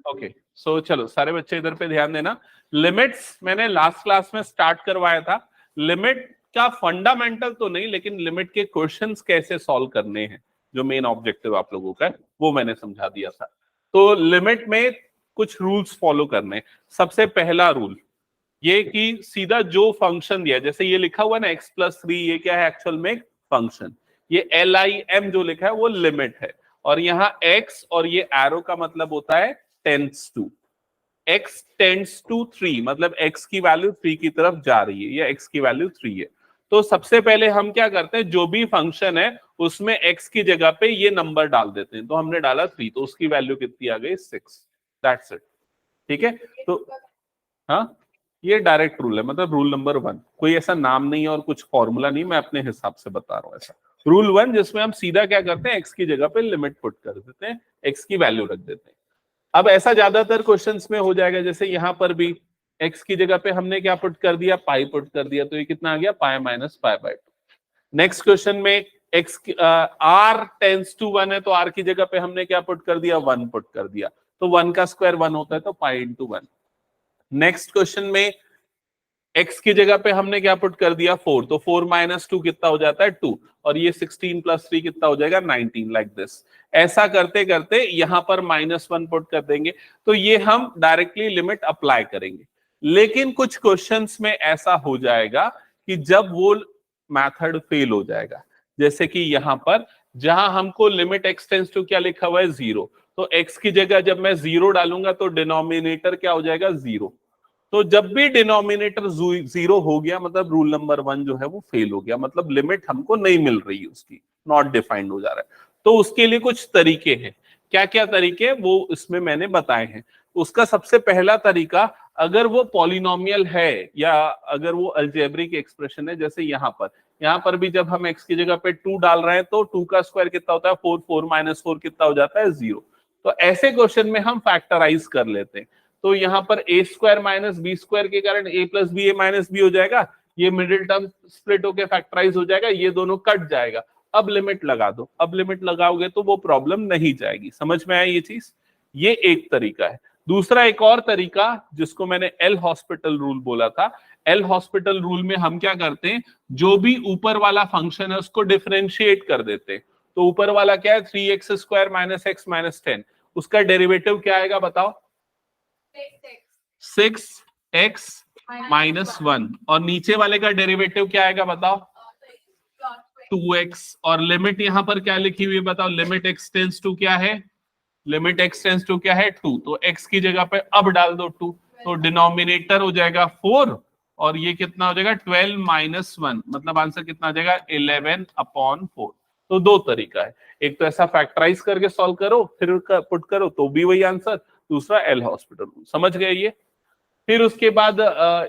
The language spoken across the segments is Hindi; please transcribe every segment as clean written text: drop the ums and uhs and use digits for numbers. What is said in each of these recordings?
ओके सो चलो सारे बच्चे इधर पे ध्यान देना। लिमिट्स मैंने लास्ट क्लास में स्टार्ट करवाया था। लिमिट का फंडामेंटल तो नहीं, लेकिन लिमिट के क्वेश्चंस कैसे सॉल्व करने हैं, जो मेन ऑब्जेक्टिव आप लोगों का है, वो मैंने समझा दिया था। तो लिमिट में कुछ रूल्स फॉलो करने। सबसे पहला रूल ये कि सीधा जो फंक्शन दिया, जैसे ये लिखा हुआ है ना x+3, ये क्या है एक्चुअल में? फंक्शन। ये LIM जो लिखा है वो लिमिट है, और यहाँ x और ये एरो का मतलब होता है tends to. x tends to 3 मतलब x की वैल्यू 3 की तरफ जा रही है, या x की वैल्यू 3 है। तो सबसे पहले हम क्या करते हैं, जो भी फंक्शन है उसमें x की जगह पे ये नंबर डाल देते हैं। तो हमने डाला 3, तो उसकी वैल्यू कितनी आ गई? 6। That's it. ठीक है, तो हाँ ये डायरेक्ट रूल है, मतलब रूल नंबर 1। कोई ऐसा नाम नहीं है और कुछ फॉर्मूला नहीं, मैं अपने हिसाब से बता रहा हूँ ऐसा। रूल 1 जिसमें हम सीधा क्या करते हैं, x की जगह पे लिमिट पुट कर देते हैं, x की वैल्यू रख देते हैं। अब ऐसा ज्यादातर क्वेश्चंस में हो जाएगा, जैसे यहाँ पर भी x की जगह पे हमने क्या पुट कर दिया? पाई पुट कर दिया, तो ये कितना आ गया? Pi minus pi by 2। Next question में x r टेंस टू 1 है, तो r की जगह पे हमने क्या पुट कर दिया? 1 पुट कर दिया, तो 1 का स्क्वायर 1 होता है, तो पाई इंटू 1। नेक्स्ट क्वेश्चन में x की जगह पे हमने क्या पुट कर दिया? 4, तो 4 माइनस 2 कितना हो जाता है? 2, और ये 16 प्लस 3 कितना हो जाएगा? 19, लाइक दिस। ऐसा करते करते यहां पर -1 पुट कर देंगे, तो ये हम डायरेक्टली लिमिट अप्लाई करेंगे। लेकिन कुछ क्वेश्चंस में ऐसा हो जाएगा कि जब वो मेथड फेल हो जाएगा, जैसे कि यहां पर जहां हमको लिमिट x टेंड्स टू क्या लिखा हुआ है? 0, तो x की जगह जब मैं 0 डालूंगा तो डिनोमिनेटर क्या हो जाएगा? 0। तो जब भी डिनोमिनेटर 0 हो गया, मतलब रूल नंबर 1 जो है वो फेल हो गया, मतलब लिमिट हमको नहीं मिल रही, उसकी नॉट डिफाइंड हो जा रहा है। तो उसके लिए कुछ तरीके हैं। क्या क्या तरीके वो इसमें मैंने बताए हैं। उसका सबसे पहला तरीका, अगर वो पॉलिनोमियल है या अगर वो अलजेब्रिक एक्सप्रेशन है, जैसे यहाँ पर भी जब हम x की जगह पे 2 डाल रहे हैं, तो 2 का स्क्वायर कितना होता है? 4, 4 माइनस 4 कितना हो जाता है? 0। तो ऐसे क्वेश्चन में हम फैक्टराइज कर लेते हैं। तो यहाँ पर a square minus b square के कारण a plus b, a minus b हो जाएगा, ये मिडिल टर्म स्प्लिट होकर फैक्टराइज हो जाएगा, ये दोनों कट जाएगा। अब लिमिट लगा दो, अब लिमिट लगाओगे तो वो प्रॉब्लम नहीं जाएगी। समझ में आया ये चीज? ये एक तरीका है। दूसरा एक और तरीका, जिसको मैंने एल हॉस्पिटल रूल बोला था। एल हॉस्पिटल रूल में हम क्या करते हैं, जो भी ऊपर वाला फंक्शन है उसको डिफरेंशिएट कर देते हैं। तो ऊपर वाला क्या है? 3x² माइनस x माइनस 10, उसका डेरिवेटिव क्या आएगा बताओ? 6x minus 1। और नीचे वाले का डेरिवेटिव क्या आएगा बताओ? 2x। और लिमिट यहां पर क्या लिखी हुई है बताओ? लिमिट x टेंड्स टू क्या है? लिमिट x टेंड्स टू क्या है? 2। तो x की जगह पे अब डाल दो 2, तो डिनोमिनेटर हो जाएगा 4, और ये कितना हो जाएगा? 12 माइनस 1, मतलब आंसर कितना आ जाएगा? 11/4। तो दो तरीका है, एक तो ऐसा फैक्टराइज करके सॉल्व करो फिर पुट करो तो भी वही आंसर, दूसरा एल हॉस्पिटल रूल। समझ गए ये? फिर उसके बाद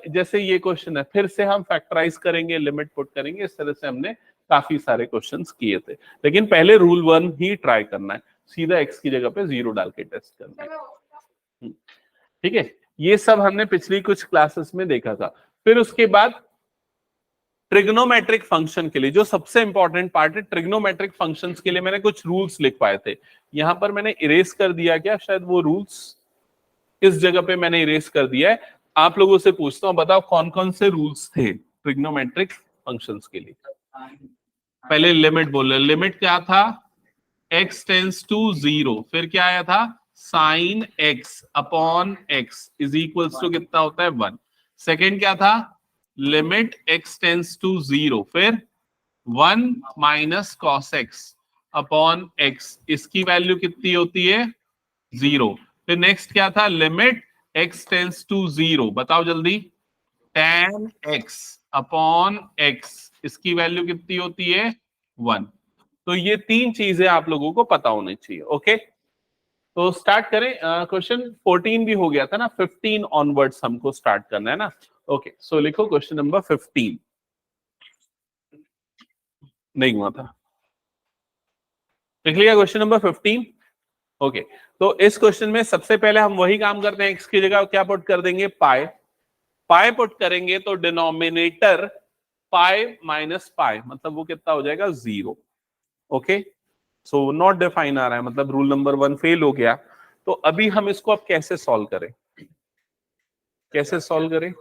जैसे ये क्वेश्चन है, फिर से हम फैक्टराइज करेंगे, लिमिट पुट करेंगे। इस तरह से हमने काफी सारे क्वेश्चंस किए थे, लेकिन पहले रूल 1 ही ट्राई करना है, सीधा x की जगह पे 0 डाल के टेस्ट करना है। ठीक है, ये सब हमने पिछली कुछ क्लासेस में देखा था। फिर उसके बाद ट्रिग्नोमेट्रिक फंक्शन के लिए जो सबसे इंपॉर्टेंट पार्ट है, ट्रिग्नोमेट्रिक फंक्शंस के लिए मैंने कुछ रूल्स लिखवाए थे। यहां पर मैंने इरेज कर दिया क्या शायद वो रूल्स? इस जगह पे मैंने इरेज कर दिया है। आप लोगों से पूछता हूं, बताओ कौन कौन से रूल्स थे ट्रिग्नोमेट्रिक फंक्शंस के लिए? पहले लिमिट बोल रहे, लिमिट क्या था? x टेंस टू 0, फिर क्या आया था? Sine x upon x is equals to कितना होता है? 1। सेकेंड क्या था? लिमिट x टेंस टू 0, फिर 1 minus cos x upon x, इसकी वैल्यू कितनी होती है? 0। फिर नेक्स्ट क्या था? लिमिट x टेंस टू 0, बताओ जल्दी। tan x अपॉन x, इसकी वैल्यू कितनी होती है? 1। तो ये तीन चीजें आप लोगों को पता होनी चाहिए। ओके, तो स्टार्ट करें। क्वेश्चन 14 भी हो गया था ना, 15 ऑनवर्ड्स हमको स्टार्ट करना है ना। ओके, सो लिखो क्वेश्चन नंबर 15। नहीं हुआ था, लिख लिया क्वेश्चन नंबर 15? ओके, तो इस क्वेश्चन में सबसे पहले हम वही काम करते हैं, x की जगह क्या पुट कर देंगे? पाई। पाई पुट करेंगे तो डिनोमिनेटर पाई माइनस पाई, मतलब वो कितना हो जाएगा? 0। ओके, सो नॉट डिफाइन आ रहा है, मतलब रूल नंबर 1 फेल हो गया। तो अभी हम इसको अब कैसे सॉल्व करें, कैसे सॉल्व करें?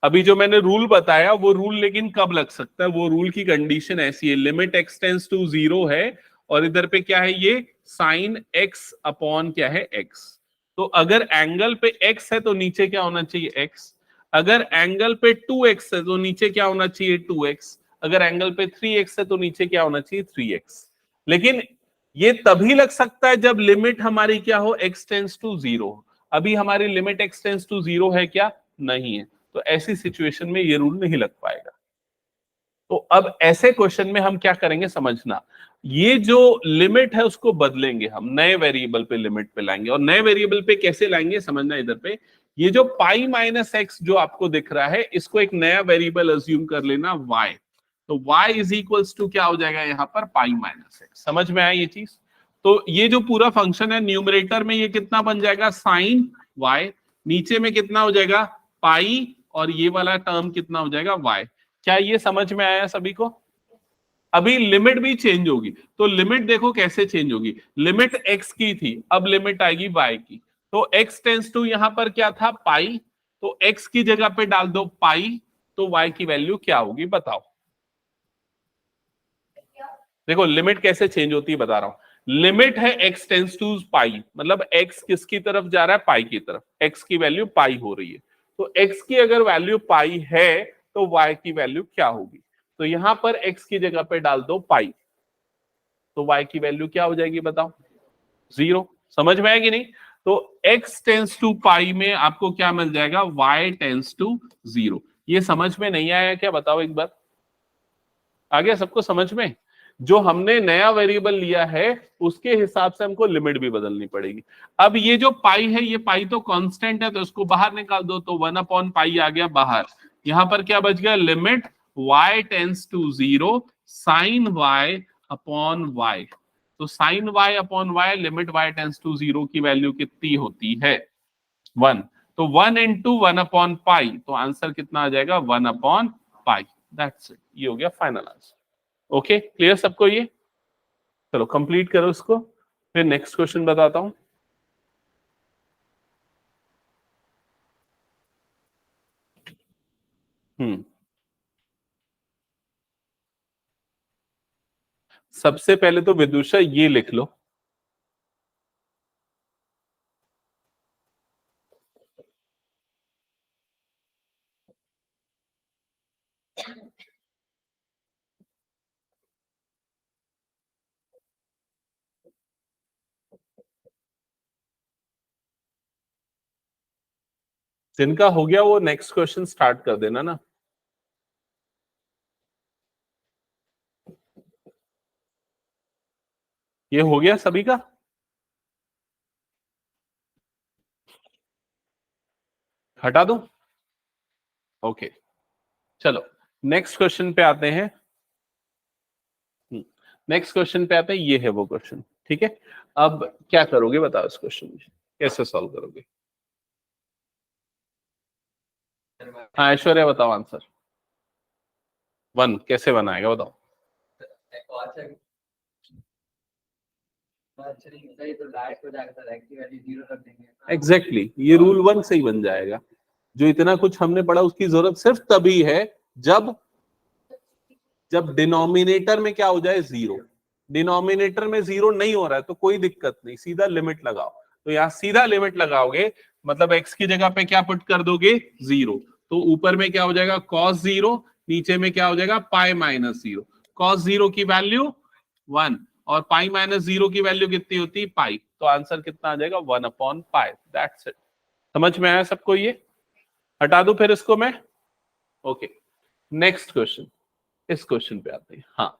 अभी जो मैंने रूल बताया वो रूल लेकिन कब लग सकता है, वो रूल की कंडीशन ऐसी है, लिमिट एक्स टेंस टू 0 है और इधर पे क्या है, ये साइन एक्स अपॉन क्या है, एक्स। तो अगर एंगल पे x है तो नीचे क्या होना चाहिए, x। अगर एंगल पे 2x है तो नीचे क्या होना चाहिए, 2x। अगर एंगल पे 3x है तो नीचे क्या होना चाहिए, 3x। लेकिन ये तभी लग सकता है जब लिमिट हमारी क्या हो, x टेंस टू 0। अभी हमारी लिमिट x टेंस टू 0 है क्या, नहीं है, तो ऐसी सिचुएशन में ये रूल नहीं लग पाएगा। तो अब ऐसे क्वेश्चन में हम क्या करेंगे समझना, ये जो लिमिट है उसको बदलेंगे, हम नए वेरिएबल पे लिमिट पे लाएंगे। और नए वेरिएबल पे कैसे लाएंगे समझना, इधर पे ये जो पाई माइनस एक्स जो आपको दिख रहा है, इसको एक नया वेरिएबल अज्यूम कर लेना y। तो y इज इक्वल्स टू क्या हो जाएगा यहाँ पर, पाई माइनस एक्स। समझ में आया ये चीज? तो ये जो पूरा फंक्शन है न्यूमरेटर में ये कितना बन जाएगा, साइन y, नीचे में कितना हो जाएगा, पाई, और ये वाला टर्म कितना हो जाएगा, y। क्या ये समझ में आया सभी को? अभी लिमिट भी चेंज होगी, तो लिमिट देखो कैसे चेंज होगी, लिमिट x की थी, अब लिमिट आएगी y की। तो x टेंस टू यहां पर क्या था, पाई, तो x की जगह पे डाल दो पाई, तो y की वैल्यू क्या होगी बताओ। देखो लिमिट कैसे चेंज होती है बता रहा हूं, लिमिट है x टेंस टू पाई, मतलब x किसकी तरफ जा रहा है, पाई की तरफ, x की वैल्यू पाई हो रही है। तो x की अगर वैल्यू पाई है तो y की वैल्यू क्या होगी, तो यहां पर x की जगह पे डाल दो पाई, तो y की वैल्यू क्या हो जाएगी बताओ, 0। समझ में आएगी नहीं? तो x टेंस टू पाई में आपको क्या मिल जाएगा, y टेंस टू 0। ये समझ में नहीं आया क्या बताओ एक बार, आ गया सबको समझ में? जो हमने नया वेरिएबल लिया है उसके हिसाब से हमको लिमिट भी बदलनी पड़ेगी। अब ये जो पाई है, ये पाई तो कांस्टेंट है, तो इसको बाहर निकाल दो, तो 1 अपॉन पाई आ गया बाहर। यहां पर क्या बच गया, limit y tends to 0 sine y upon y। तो sine y upon y, limit y tends to 0 की वैल्यू कितनी होती है, 1। तो 1 इंटू 1 अपॉन पाई, तो आंसर कितना आ जाएगा, 1 अपॉन पाई। दैट्स इट, ये हो गया फाइनल आंसर। ओके, क्लियर सबको ये? चलो कंप्लीट करो इसको, फिर नेक्स्ट क्वेश्चन बताता हूं। सबसे पहले तो विदुषा ये लिख लो, जिनका हो गया वो नेक्स्ट क्वेश्चन स्टार्ट कर देना ना। ये हो गया सभी का? हटा दूं? ओके, चलो नेक्स्ट क्वेश्चन पे आते हैं। नेक्स्ट क्वेश्चन पे आते हैं, ये है वो क्वेश्चन, ठीक है। अब क्या करोगे बताओ, इस क्वेश्चन में कैसे सॉल्व करोगे? हाँ ऐश्वर्या बताओ आंसर, 1 कैसे बनाएगा बताओ। एग्जैक्टली, ये रूल 1 से ही बन जाएगा। जो इतना कुछ हमने पढ़ा उसकी जरूरत सिर्फ तभी है जब जब डिनोमिनेटर में क्या हो जाए, 0। डिनोमिनेटर में 0 नहीं हो रहा है तो कोई दिक्कत नहीं, सीधा लिमिट लगाओ। तो यहाँ सीधा लिमिट लगाओगे, मतलब x की जगह पे क्या पुट कर दोगे, 0। तो ऊपर में क्या हो जाएगा, cos 0, नीचे में क्या हो जाएगा, पाई माइनस 0। cos 0 की वैल्यू 1 और पाई माइनस 0 की वैल्यू कितनी होती है, पाई। तो आंसर कितना आ जाएगा, 1 अपॉन पाई। That's it. समझ में आया सबको ये? हटा दो फिर इसको मैं। ओके, नेक्स्ट क्वेश्चन, इस क्वेश्चन पे आते हैं। हाँ,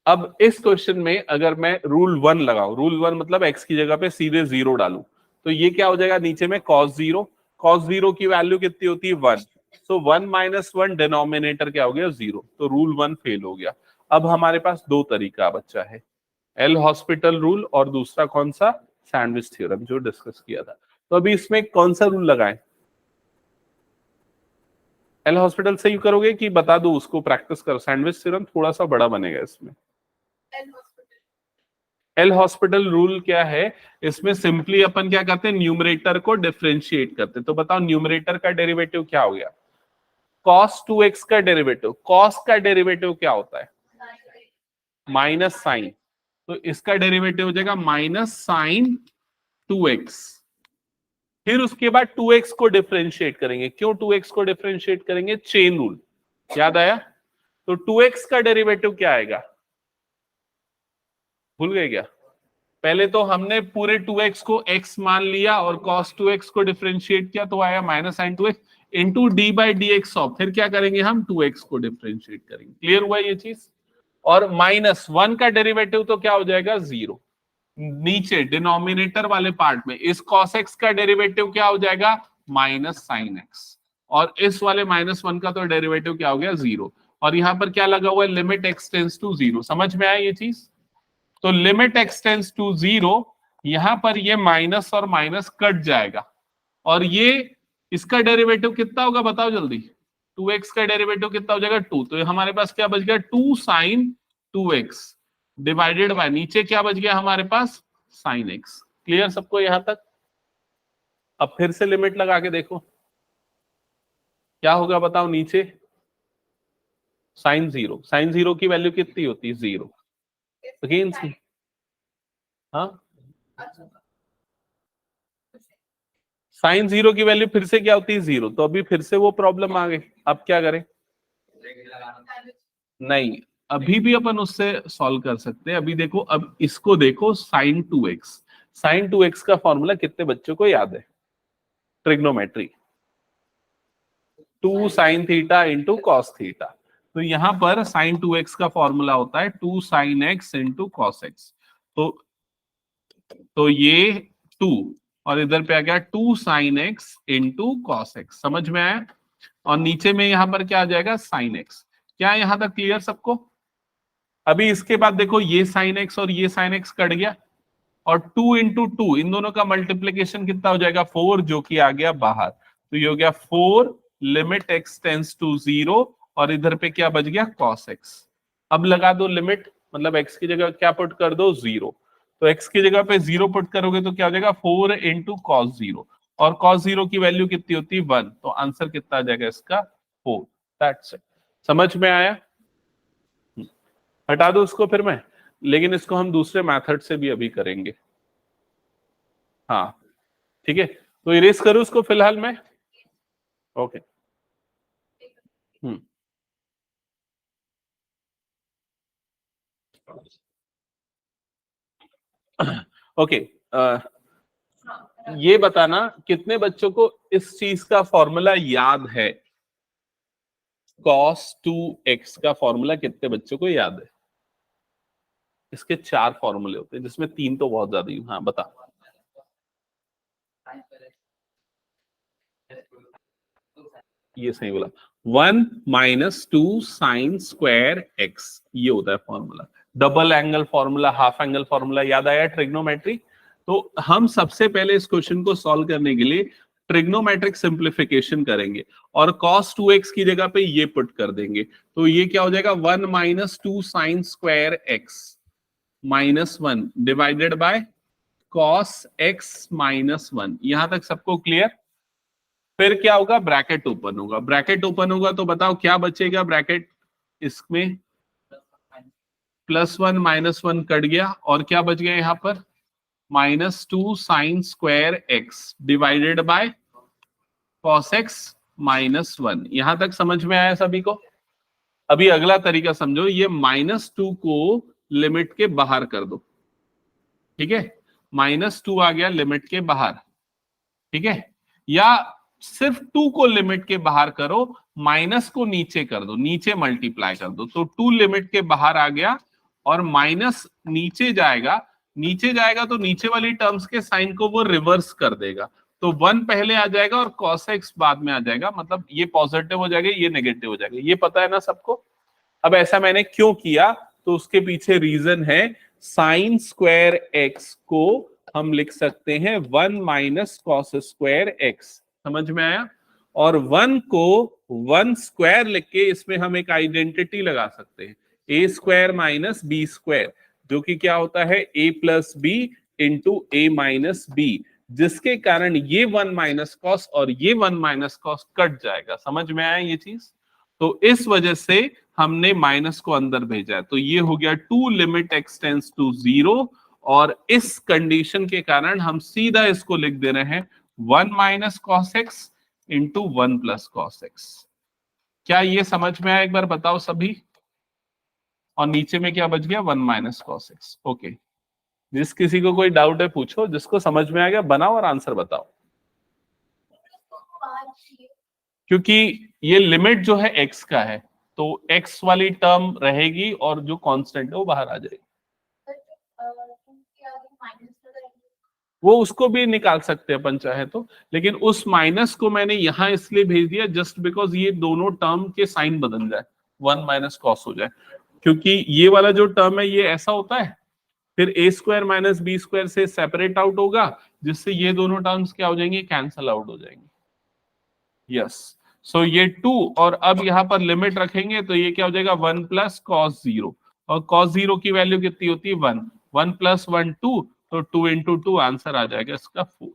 अब इस क्वेश्चन में अगर मैं रूल 1 लगाऊं, रूल 1 मतलब x की जगह पे सीधे 0 डालूं, तो ये क्या हो जाएगा, नीचे में cos 0। cos 0 की वैल्यू कितनी होती है, 1। सो 1 माइनस 1, डिनोमिनेटर क्या हो गया, 0। तो रूल 1 फेल हो गया। अब हमारे पास दो तरीका बचा है, एल हॉस्पिटल रूल और दूसरा कौन सा, सैंडविच थ्योरम जो डिस्कस किया था। तो अभी इसमें कौन सा रूल लगाएं, एल हॉस्पिटल से ही करोगे कि बता दो उसको, प्रैक्टिस करो, सैंडविच थ्योरम थोड़ा सा बड़ा बनेगा इसमें। एल हॉस्पिटल रूल क्या है, इसमें सिंपली अपन क्या करते हैं, न्यूमरेटर को डिफरेंशिएट करते हैं। तो बताओ न्यूमरेटर का डेरिवेटिव क्या हो गया, cos 2x का डेरिवेटिव, cos का डेरिवेटिव क्या होता है, माइनस साइन, तो इसका डेरिवेटिव हो जाएगा माइनस साइन 2x। फिर उसके बाद 2x को डिफरेंशिएट करेंगे। क्यों 2x को डिफरेंशिएट करेंगे, चेन रूल, याद आया। तो 2x का डेरिवेटिव क्या आएगा, भूल गए क्या, पहले तो हमने पूरे 2x को x मान लिया और cos 2x को डिफरेंशिएट किया तो आया minus sine 2x into d by d x of, फिर क्या करेंगे हम 2x को डिफरेंशिएट करेंगे। क्लियर हुआ ये चीज। और माइनस 1 का डेरिवेटिव तो क्या हो जाएगा, 0। नीचे डिनोमिनेटर वाले पार्ट में इस cos x का डेरिवेटिव क्या हो जाएगा, माइनस साइन x, और इस वाले माइनस 1 का तो डेरिवेटिव क्या हो गया, 0। और यहां पर क्या लगा हुआ है, लिमिट x टेंड्स टू 0। समझ में आया ये चीज। तो लिमिट x टेंड्स टू 0, यहां पर ये माइनस और माइनस कट जाएगा, और ये इसका डेरिवेटिव कितना होगा बताओ जल्दी, 2x का डेरिवेटिव कितना हो जाएगा, 2। तो हमारे पास क्या बच गया, 2 साइन 2x डिवाइडेड बाय, नीचे क्या बच गया हमारे पास, साइन x। क्लियर सबको यहां तक। अब फिर से लिमिट लगा के देखो क्या होगा, बताओ नीचे साइन 0, साइन 0 की वैल्यू कितनी होती है, 0। अगेन हाँ, साइन 0 की वैल्यू फिर से क्या होती है, 0। तो अभी फिर से वो प्रॉब्लम आ गई, अब क्या करें, नहीं अभी भी अपन उससे सॉल्व कर सकते हैं। अभी देखो, अब इसको देखो, साइन 2x, साइन 2x का फॉर्मूला कितने बच्चों को याद है, trigonometry, 2 sine theta into cos theta. तो यहां पर साइन 2x का फॉर्मूला होता है 2 sine x into cos x। तो ये 2 और इधर पे आ गया 2 sine x into cos x। समझ में आया। और नीचे में यहां पर क्या आ जाएगा, साइन x। क्या यहां तक क्लियर सबको। अभी इसके बाद देखो, ये साइन x और ये साइन x कट गया, और 2 इंटू 2 इन दोनों का मल्टीप्लीकेशन कितना हो जाएगा, 4, जो कि आ गया बाहर। तो ये हो गया 4 लिमिट x टेंड्स टू 0, और इधर पे क्या बच गया, cos x। अब लगा दो लिमिट, मतलब x की जगह क्या पुट कर दो, 0। तो x की जगह पे 0 पुट करोगे तो क्या हो जाएगा, 4 इंटू कॉस 0, और cos 0 की वैल्यू कितनी होती है, 1। तो आंसर कितना आ जाएगा इसका, 4। That's it. समझ में आया। हटा दो उसको फिर मैं, लेकिन इसको हम दूसरे मेथड से भी अभी करेंगे। हाँ ठीक है, तो इरेज करूं उसको फिलहाल मैं। ओके ओके ये बताना कितने बच्चों को इस चीज का फॉर्मूला याद है, cos 2x का फॉर्मूला कितने बच्चों को याद है। इसके 4 फॉर्मूले होते हैं, जिसमें 3 तो बहुत ज्यादा ही। हाँ बता, ये सही बोला, 1 माइनस 2 साइन स्क्वायर एक्स, ये होता है formula. Double angle formula, half angle formula याद आया, ट्रिग्नोमेट्री। तो हम सबसे पहले इस क्वेश्चन को सॉल्व करने के लिए ट्रिग्नोमेट्रिक सिंप्लीफिकेशन करेंगे, और cos 2x की जगह पे ये पुट कर देंगे। तो ये क्या हो जाएगा, 1 minus 2 sine square x minus 1 divided by cos x minus 1। यहां तक सबको क्लियर। फिर क्या होगा, ब्रैकेट ओपन होगा, ब्रैकेट ओपन होगा तो बताओ क्या बचेगा ब्रैकेट, इसमें +1 -1 कट गया, और क्या बच गया यहाँ पर, -2 sine square x divided by cos x -1। यहां तक समझ में आया सभी को। अभी अगला तरीका समझो, ये -2 को लिमिट के बाहर कर दो, ठीक है, -2 आ गया लिमिट के बाहर, ठीक है, या सिर्फ 2 को लिमिट के बाहर करो, माइनस को नीचे कर दो, नीचे मल्टीप्लाई कर दो। तो 2 लिमिट के बाहर आ गया, और माइनस नीचे जाएगा, नीचे जाएगा तो नीचे वाली टर्म्स के साइन को वो रिवर्स कर देगा। तो 1 पहले आ जाएगा और cos x बाद में आ जाएगा, मतलब ये पॉजिटिव हो जाएगा, ये नेगेटिव हो जाएगा। ये पता है ना सबको। अब ऐसा मैंने क्यों किया, तो उसके पीछे रीजन है, साइन स्क्वायर एक्स को हम लिख सकते हैं 1 माइनस कॉस स्क्वायर एक्स। समझ में आया। और 1 को 1 स्क्वायर लिख के इसमें हम एक आइडेंटिटी लगा सकते हैं, a square minus b square. जो कि क्या होता है a plus b into a minus b, जिसके कारण ये 1 माइनस कॉस और ये 1 माइनस कॉस कट जाएगा। समझ में आया ये चीज? तो इस वजह से हमने माइनस को अंदर भेजा है, तो ये हो गया 2 लिमिट एक्स टेंड्स टू 0, और इस कंडीशन के कारण हम सीधा इसको लिख दे रहे हैं 1 minus cos x into 1 plus cos x. क्या ये समझ में आया? एक बार बताओ सभी। और नीचे में क्या बच गया? 1 माइनस कॉस एक्स। ओके, जिस किसी को कोई डाउट है पूछो, जिसको समझ में आ गया बनाओ और आंसर बताओ। क्योंकि ये लिमिट जो है x का है, तो x वाली टर्म रहेगी और जो कांस्टेंट है वो बाहर आ जाएगी। वो उसको भी निकाल सकते हैं अपन चाहे तो, लेकिन उस माइनस को मैंने यहां इसलिए भेज दिया जस्ट बिकॉज ये दोनों टर्म के साइन बदल जाए, 1 माइनस कॉस हो जाए। क्योंकि ये वाला जो टर्म है ये ऐसा होता है, फिर a square minus b square से सेपरेट आउट होगा, जिससे ये दोनों टर्म्स क्या हो जाएंगे? कैंसल आउट हो जाएंगे। यस, सो ये 2, और अब यहां पर लिमिट रखेंगे तो ये क्या हो जाएगा? 1 प्लस कॉस 0, और कॉस 0 की वैल्यू कितनी होती है? 1, 1 प्लस 1 2, तो 2 इंटू 2 आंसर आ जाएगा इसका 4।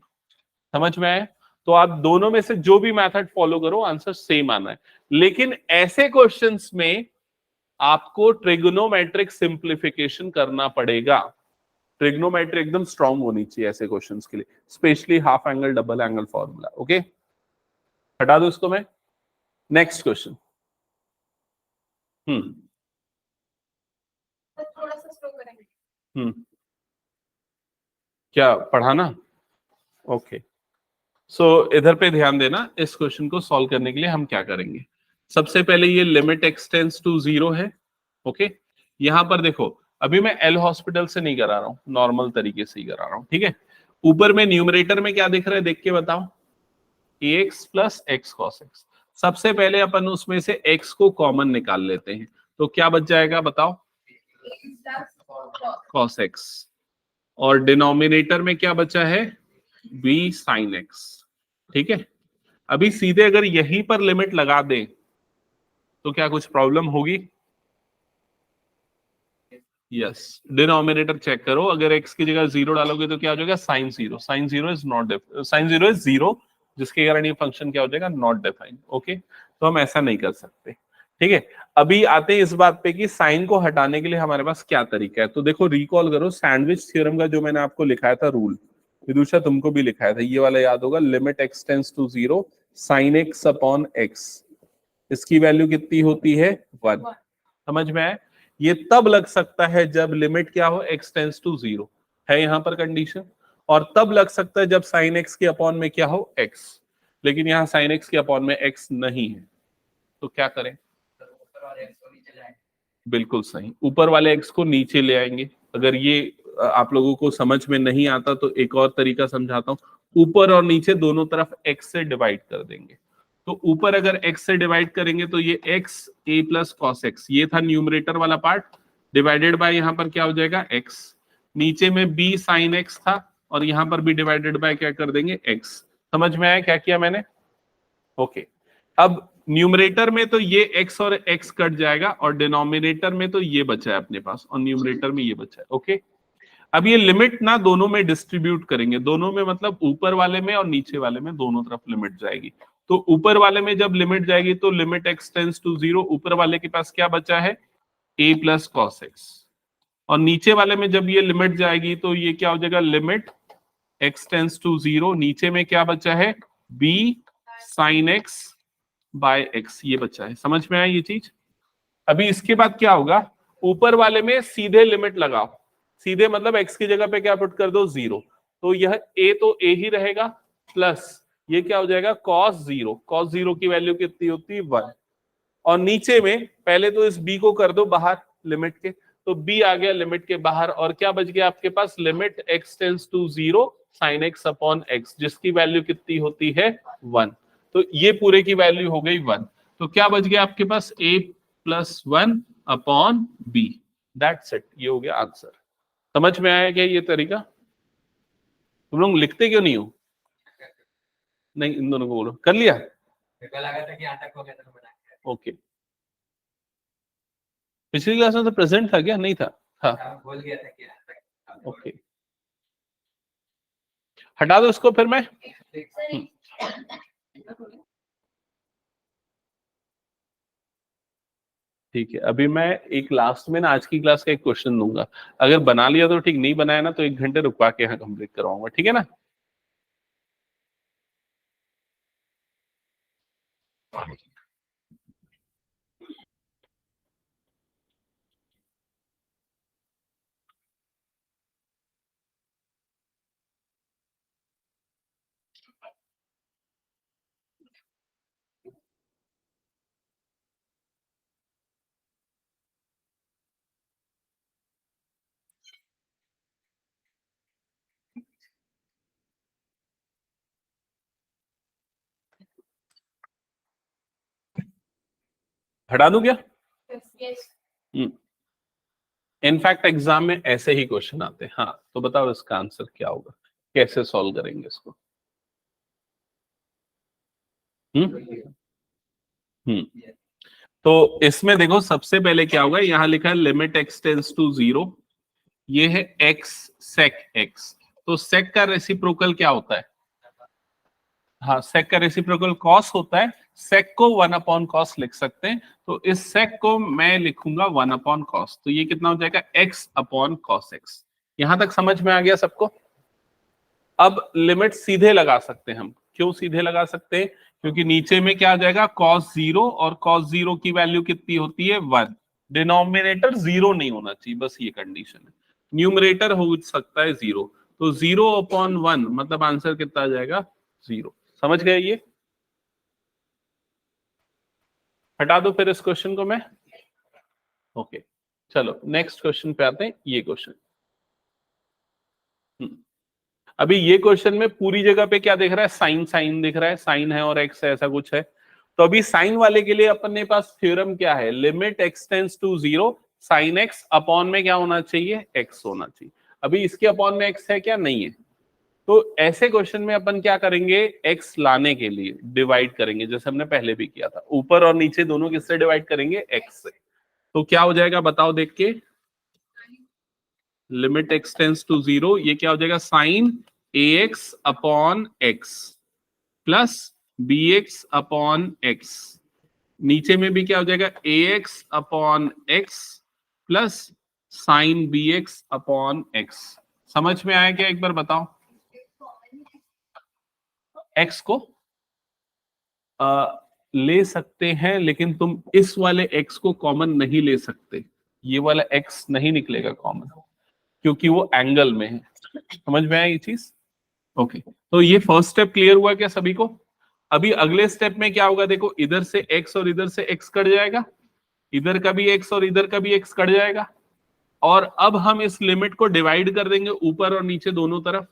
समझ में आए? तो आप दोनों में से जो भी मेथड फॉलो करो आंसर सेम आना है। लेकिन ऐसे क्वेश्चंस में आपको ट्रिग्नोमेट्रिक सिंप्लीफिकेशन करना पड़ेगा। ट्रिग्नोमेट्री एकदम स्ट्रांग होनी चाहिए ऐसे क्वेश्चंस के लिए, specially half angle double angle formula. Okay, हटा दो इसको मैं। Next question. थोड़ा सा स्लो करेंगे। क्या पढ़ाना? ओके, सो इधर पे ध्यान देना। इस क्वेश्चन को सॉल्व करने के लिए हम क्या करेंगे? सबसे पहले ये लिमिट एक्स टेंड्स टू 0 है। ओके, यहां पर देखो, अभी मैं एल हॉस्पिटल से नहीं करा रहा हूं, नॉर्मल तरीके से ही करा रहा हूं। ठीक है, ऊपर में न्यूमरेटर में क्या दिख रहा है देख के बताओ? ax plus x cos x. सबसे पहले अपन उसमें से x को कॉमन निकाल लेते हैं, तो क्या बच जाएगा बताओ? Cos x. और डिनोमिनेटर में क्या बचा है? b sine x. ठीक है, अभी सीधे अगर यहीं पर लिमिट लगा दें तो क्या कुछ प्रॉब्लम होगी? यस, डिनोमिनेटर चेक करो, अगर x की जगह 0 डालोगे तो क्या हो जाएगा? Sine 0। Sine 0 is not sine 0 is 0, जिसके कारण ये फंक्शन क्या हो जाएगा? Not defined. ओके, तो हम ऐसा नहीं कर सकते। ठीक है, अभी आते हैं इस बात पे कि साइन को हटाने के लिए हमारे पास क्या तरीका है। तो देखो, रिकॉल करो सैंडविच थ्योरम का जो मैंने आपको लिखाया था रूल, विदुषा तुमको भी लिखाया था, ये वाला याद होगा। Limit x tends to 0 sine x upon x, इसकी वैल्यू कितनी होती है? 1। समझ में आए? ये तब लग सकता है जब लिमिट क्या हो? एक्स टेंड्स टू 0 है यहां पर कंडीशन, और तब लग सकता है जब साइन एक्स के अपॉन में क्या हो? एक्स। लेकिन यहाँ साइन एक्स के अपॉन में एक्स नहीं है, तो क्या करें? बिल्कुल सही, ऊपर वाले एक्स को नीचे ले आएंगे। अगर ये आप लोगों को समझ में नहीं आता तो एक और तरीका समझाता हूँ। ऊपर और नीचे दोनों तरफ एक्स से डिवाइड कर देंगे। तो ऊपर अगर x से डिवाइड करेंगे तो ये x a plus cos x, ये था न्यूमरेटर वाला पार्ट, डिवाइडेड बाय यहाँ पर क्या हो जाएगा? x। नीचे में b साइन x था, और यहाँ पर भी डिवाइडेड बाय क्या कर देंगे? x। समझ में आया क्या किया मैंने? ओके, अब न्यूमरेटर में तो ये x और x कट जाएगा, और डिनोमिनेटर में तो ये बचा है अपने पास, और न्यूमरेटर में ये बचा है। ओके, अब ये लिमिट ना दोनों में डिस्ट्रीब्यूट करेंगे, दोनों में मतलब ऊपर वाले में और नीचे वाले में, दोनों तरफ लिमिट जाएगी। तो ऊपर वाले में जब लिमिट जाएगी तो लिमिट एक्स टेंड्स टू 0, ऊपर वाले के पास क्या बचा है? a plus cos x. और नीचे वाले में जब ये लिमिट जाएगी तो ये क्या हो जाएगा? लिमिट एक्स टेंड्स टू 0, नीचे में क्या बचा है? b sine x by x, ये बचा है। समझ में आया ये चीज? अभी इसके बाद क्या होगा? ऊपर वाले में सीधे लिमिट लगाओ, सीधे मतलब x की जगह पे क्या पुट कर दो? 0, तो यह a तो a ही रहेगा, प्लस ये क्या हो जाएगा? cos 0। cos 0 की वैल्यू कितनी होती है? 1। और नीचे में पहले तो इस b को कर दो बाहर लिमिट के, तो b आ गया लिमिट के बाहर, और क्या बच गया आपके पास? Limit x tends to 0 sine x upon x, जिसकी वैल्यू कितनी होती है? 1। तो ये पूरे की वैल्यू हो गई 1। तो क्या बच गया आपके पास? a plus 1 upon b, that's it, ये हो गया आंसर। समझ में आया क्या ये तरीका? तुम लोग लिखते क्यों नहीं हो? नहीं, इन दोनों को बोलो, कर लिया? लगा था कि अटक हो गया था, ओके, पिछली क्लास में तो प्रेजेंट था क्या? नहीं था? हाँ बोल गया था कि यहाँ तक। ओके, हटा दो इसको फिर मैं। ठीक है, अभी मैं एक लास्ट में ना आज की क्लास का एक क्वेश्चन दूंगा, अगर बना लिया तो ठीक, नहीं बनाया ना तो 1 घंटे रुकवा के यहाँ कंप्लीट करवाऊंगा, ठीक है ना। हटा दूं क्या? Yes. इनफैक्ट एग्जाम में ऐसे ही क्वेश्चन आते हैं। हाँ तो बताओ इसका आंसर क्या होगा, कैसे सॉल्व करेंगे इसको। हम्म हम्म तो इसमें देखो सबसे पहले क्या होगा, यहाँ लिखा है लिमिट एक्स टेंस टू 0, ये है एक्स सेक एक्स, तो सेक का रेसिप्रोकल क्या होता है? हाँ सेक का रेसिप्रोकल कॉस होता है, सेक को 1 अपॉन कॉस लिख सकते हैं, तो इस सेक को मैं लिखूंगा 1 अपॉन कॉस, तो ये कितना हो जाएगा एक्स अपॉन कॉस एक्स। यहां तक समझ में आ गया सबको? अब लिमिट सीधे लगा सकते हैं हम, क्यों सीधे लगा सकते हैं? क्योंकि नीचे में क्या आ जाएगा cos 0, और cos 0 की वैल्यू कितनी होती है 1, डिनोमिनेटर 0 नहीं होना चाहिए, बस ये कंडीशन है, न्यूमरेटर हो सकता है 0, तो 0/1 मतलब आंसर कितना आ जाएगा 0। समझ गए ये? हटा दो फिर इस क्वेश्चन को मैं। ओके चलो नेक्स्ट क्वेश्चन पे आते हैं, ये क्वेश्चन। अभी ये क्वेश्चन में पूरी जगह पे क्या दिख रहा है, साइन साइन दिख रहा है, साइन है और एक्स है, ऐसा कुछ है। तो अभी साइन वाले के लिए अपने पास थ्योरम क्या है, limit x tends to 0 sine x upon में क्या होना चाहिए, एक्स होना चाहिए। अभी इसके अपॉन में एक्स है क्या, नहीं है, तो ऐसे क्वेश्चन में अपन क्या करेंगे, एक्स लाने के लिए डिवाइड करेंगे, जैसे हमने पहले भी किया था, ऊपर और नीचे दोनों किससे डिवाइड करेंगे, एक्स से। तो क्या हो जाएगा बताओ देख के, लिमिट एक्स टेंस टू 0, ये क्या हो जाएगा sine a x upon x plus b x upon x, नीचे में भी क्या हो जाएगा a x upon x plus sine b x upon x. समझ में आया क्या, एक बार बताओ। एक्स को ले सकते हैं, लेकिन तुम इस वाले एक्स को कॉमन नहीं ले सकते, ये वाला एक्स नहीं निकलेगा कॉमन, क्योंकि वो एंगल में है। समझ में आया ये चीज? ओके तो ये फर्स्ट स्टेप क्लियर हुआ क्या सभी को? अभी अगले स्टेप में क्या होगा, देखो इधर से x और इधर से x कट जाएगा, इधर का भी x और इधर का भी x कट जाएगा, और अब हम इस लिमिट को डिवाइड कर देंगे ऊपर और नीचे दोनों तरफ,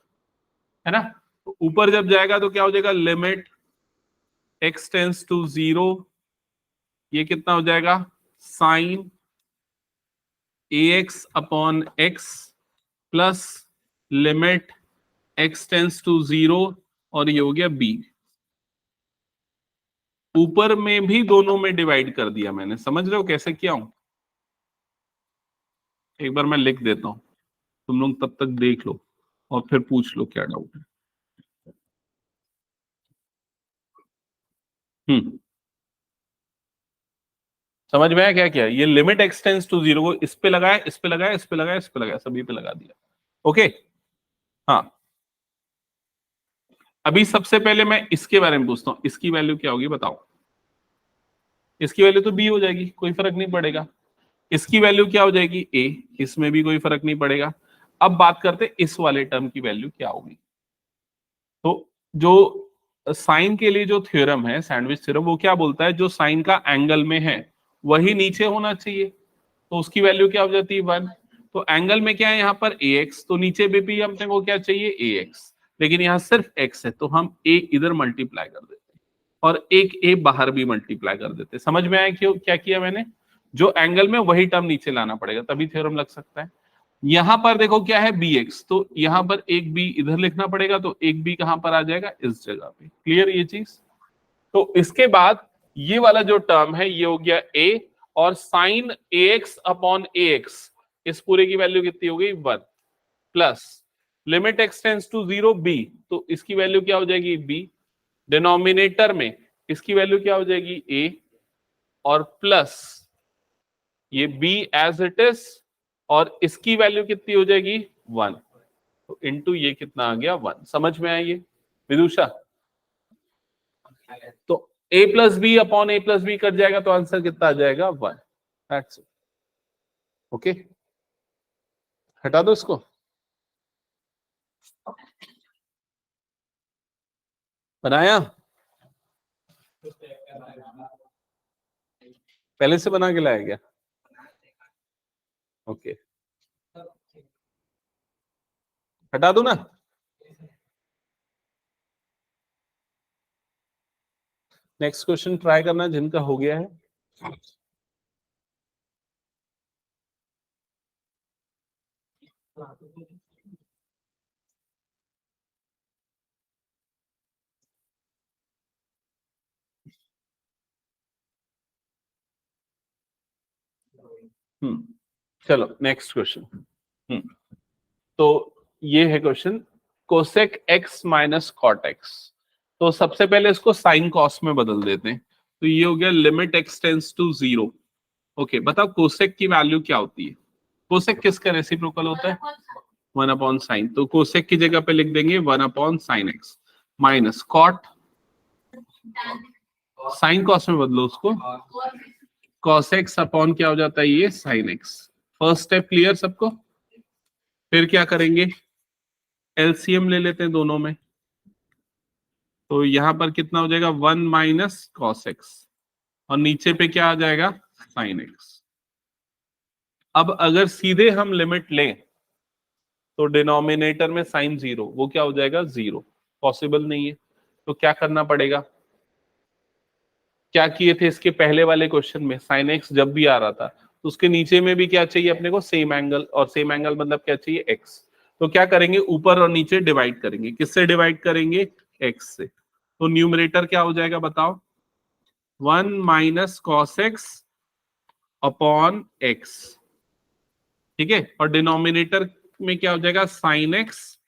है ना। तो ऊपर जब जाएगा तो क्या हो जाएगा, लिमिट x टेंस टू 0, ये कितना हो जाएगा sine ax upon x plus limit x tends to 0, और ये हो गया b। ऊपर में भी दोनों में डिवाइड कर दिया मैंने, समझ रहे हो कैसे किया हूं? एक बार मैं लिख देता हूं, तुम लोग तब तक देख लो और फिर पूछ लो क्या डाउट है। हम्म समझ में आया क्या किया, ये लिमिट एक्सटेंस टू 0 को इस पे लगाया, इस पे लगाया, इस पे लगाया, इस पे लगाया, सभी पे लगा दिया। ओके हाँ, अभी सबसे पहले मैं इसके बारे में पूछता हूँ, इसकी वैल्यू क्या होगी बताओ। इसकी वैल्यू तो b हो जाएगी, कोई फर्क नहीं पड़ेगा। इसकी वैल्यू क्या हो जाएगी a, इसमें भी कोई फर्क नहीं पड़ेगा। अब बात करते इस वाले टर्म की वैल्यू क्या होगी। तो जो साइन के लिए जो थ्योरम है सैंडविच थ्योरम, वो क्या बोलता है, जो साइन का एंगल में है वही नीचे होना चाहिए, तो उसकी वैल्यू क्या हो जाती है 1। तो एंगल में क्या है यहाँ पर ax, तो नीचे भी अपने को क्या चाहिए ax, लेकिन यहाँ सिर्फ x है, तो हम a इधर मल्टीप्लाई कर देते हैं और एक a बाहर भी मल्टीप्लाई कर देते हैं। समझ में आया क्यों क्या किया मैंने, जो एंगल में वही टर्म नीचे लाना पड़ेगा, तभी थ्योरम लग सकता है। यहां पर देखो क्या है bx, तो यहां पर एक b इधर लिखना पड़ेगा, तो एक b कहां पर आ जाएगा, इस जगह पे। क्लियर ये चीज? तो इसके बाद ये वाला जो टर्म है ये हो गया a, और साइन ax अपॉन ax, इस पूरे की वैल्यू कितनी हो गई 1 plus limit x tends to 0 b, तो इसकी वैल्यू क्या हो जाएगी b, डिनोमिनेटर में इसकी वैल्यू क्या हो जाएगी a, और प्लस ये b एज इट इज, और इसकी वैल्यू कितनी हो जाएगी 1, तो इनटू ये कितना आ गया 1। समझ में आई ये विदुषा? तो a plus b upon a plus b cut जाएगा तो आंसर कितना आ जाएगा 1। That's it. ओके, हटा दो इसको। बनाया? पहले से बना के लाया क्या? ओके, हटा दो ना। नेक्स्ट क्वेश्चन ट्राई करना जिनका हो गया है। चलो नेक्स्ट क्वेश्चन। तो ये है question, cosec x minus cot x. तो सबसे पहले इसको साइन कॉस में बदल देते हैं। तो ये हो गया limit x tends to 0। Okay, बताओ कोसेक की वैल्यू क्या होती है? कोसेक किसका रेसिप्रोकल होता है? 1 अपॉन साइन। तो कोसेक की जगह पे लिख देंगे 1 upon sine x minus cot, sine cos में बदलो उसको, कॉस एक्स अपॉन क्या हो जाता है ये sine x. First step clear सबको? फिर क्या करेंगे, एलसीएम ले लेते हैं दोनों में। तो यहां पर कितना हो जाएगा 1 माइनस कॉस एक्स, और नीचे पे क्या आ जाएगा साइन एक्स। अब अगर सीधे हम लिमिट लें तो डिनोमिनेटर में साइन 0, वो क्या हो जाएगा 0, पॉसिबल नहीं है। तो क्या करना पड़ेगा, क्या किए थे इसके पहले वाले क्वेश्चन में, साइन एक्स जब भी आ रहा था तो उसके नीचे में भी क्या चाहिए अपने को, सेम एंगल, और सेम एंगल मतलब क्या चाहिए एक्स। तो क्या करेंगे, ऊपर और नीचे डिवाइड करेंगे। किससे डिवाइड करेंगे, एक्स से। तो न्यूमरेटर क्या हो जाएगा बताओ, 1 minus cos x upon x, ठीक है, और डिनोमिनेटर में क्या हो जाएगा sign x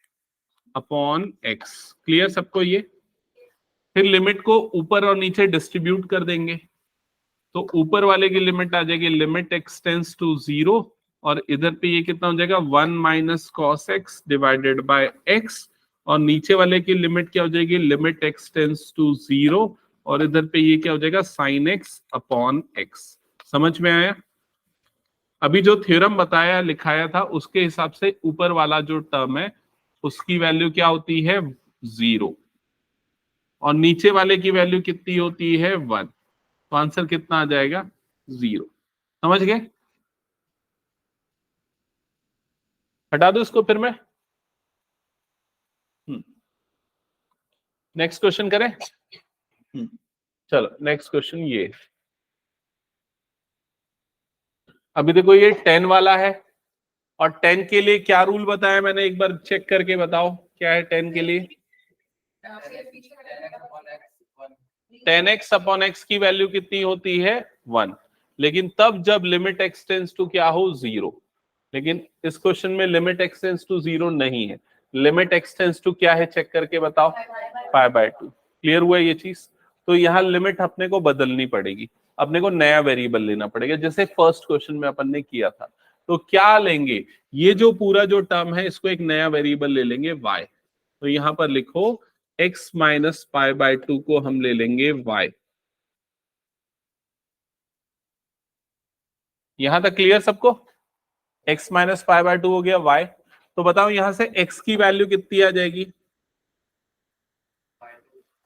upon x. Clear सबको ये? फिर लिमिट को ऊपर और नीचे डिस्ट्रीब्यूट कर देंगे। तो ऊपर वाले की लिमिट आ जाएगी लिमिट एक्स टेंस टू 0, और इधर पे ये कितना हो जाएगा 1 minus cos x divided by x, और नीचे वाले की लिमिट क्या हो जाएगी लिमिट एक्स टेंस टू 0, और इधर पे ये क्या हो जाएगा साइन एक्स अपॉन एक्स। समझ में आया? अभी जो थ्योरम बताया लिखाया था उसके हिसाब से ऊपर वाला जो टर्म है उसकी वैल्यू क्या होती है 0, और नीचे वाले की वैल्यू कितनी होती है 1। तो आंसर कितना आ जाएगा 0। समझ गए? हटा दो इसको फिर मैं। नेक्स्ट क्वेश्चन करें। चलो नेक्स्ट क्वेश्चन ये, अभी देखो ये 10 वाला है, और 10 के लिए क्या रूल बताया मैंने, एक बार चेक करके बताओ क्या है 10 के लिए। 10x अपॉन एक्स की वैल्यू कितनी होती है 1, लेकिन तब जब लिमिट एक्स टेंस टू क्या हो 0। लेकिन इस क्वेश्चन में लिमिट एक्स टेंस टू 0 नहीं है। लिमिट एक्स टेंस टू क्या है चेक करके बताओ, π/2। क्लियर हुआ ये चीज? तो यहाँ लिमिट अपने को बदलनी पड़ेगी, अपने को नया वेरिएबल लेना पड़ेगा, जैसे फर्स्ट क्वेश्चन में अपन ने किया था। तो क्या लेंगे, ये जो पूरा जो टर्म है इसको एक नया वेरिएबल ले लेंगे y। तो यहां पर लिखो x माइनस π/2 को हम ले लेंगे y। यहां तक क्लियर सबको? x माइनस π/2 हो गया y। तो बताओ यहां से x की वैल्यू कितनी आ जाएगी,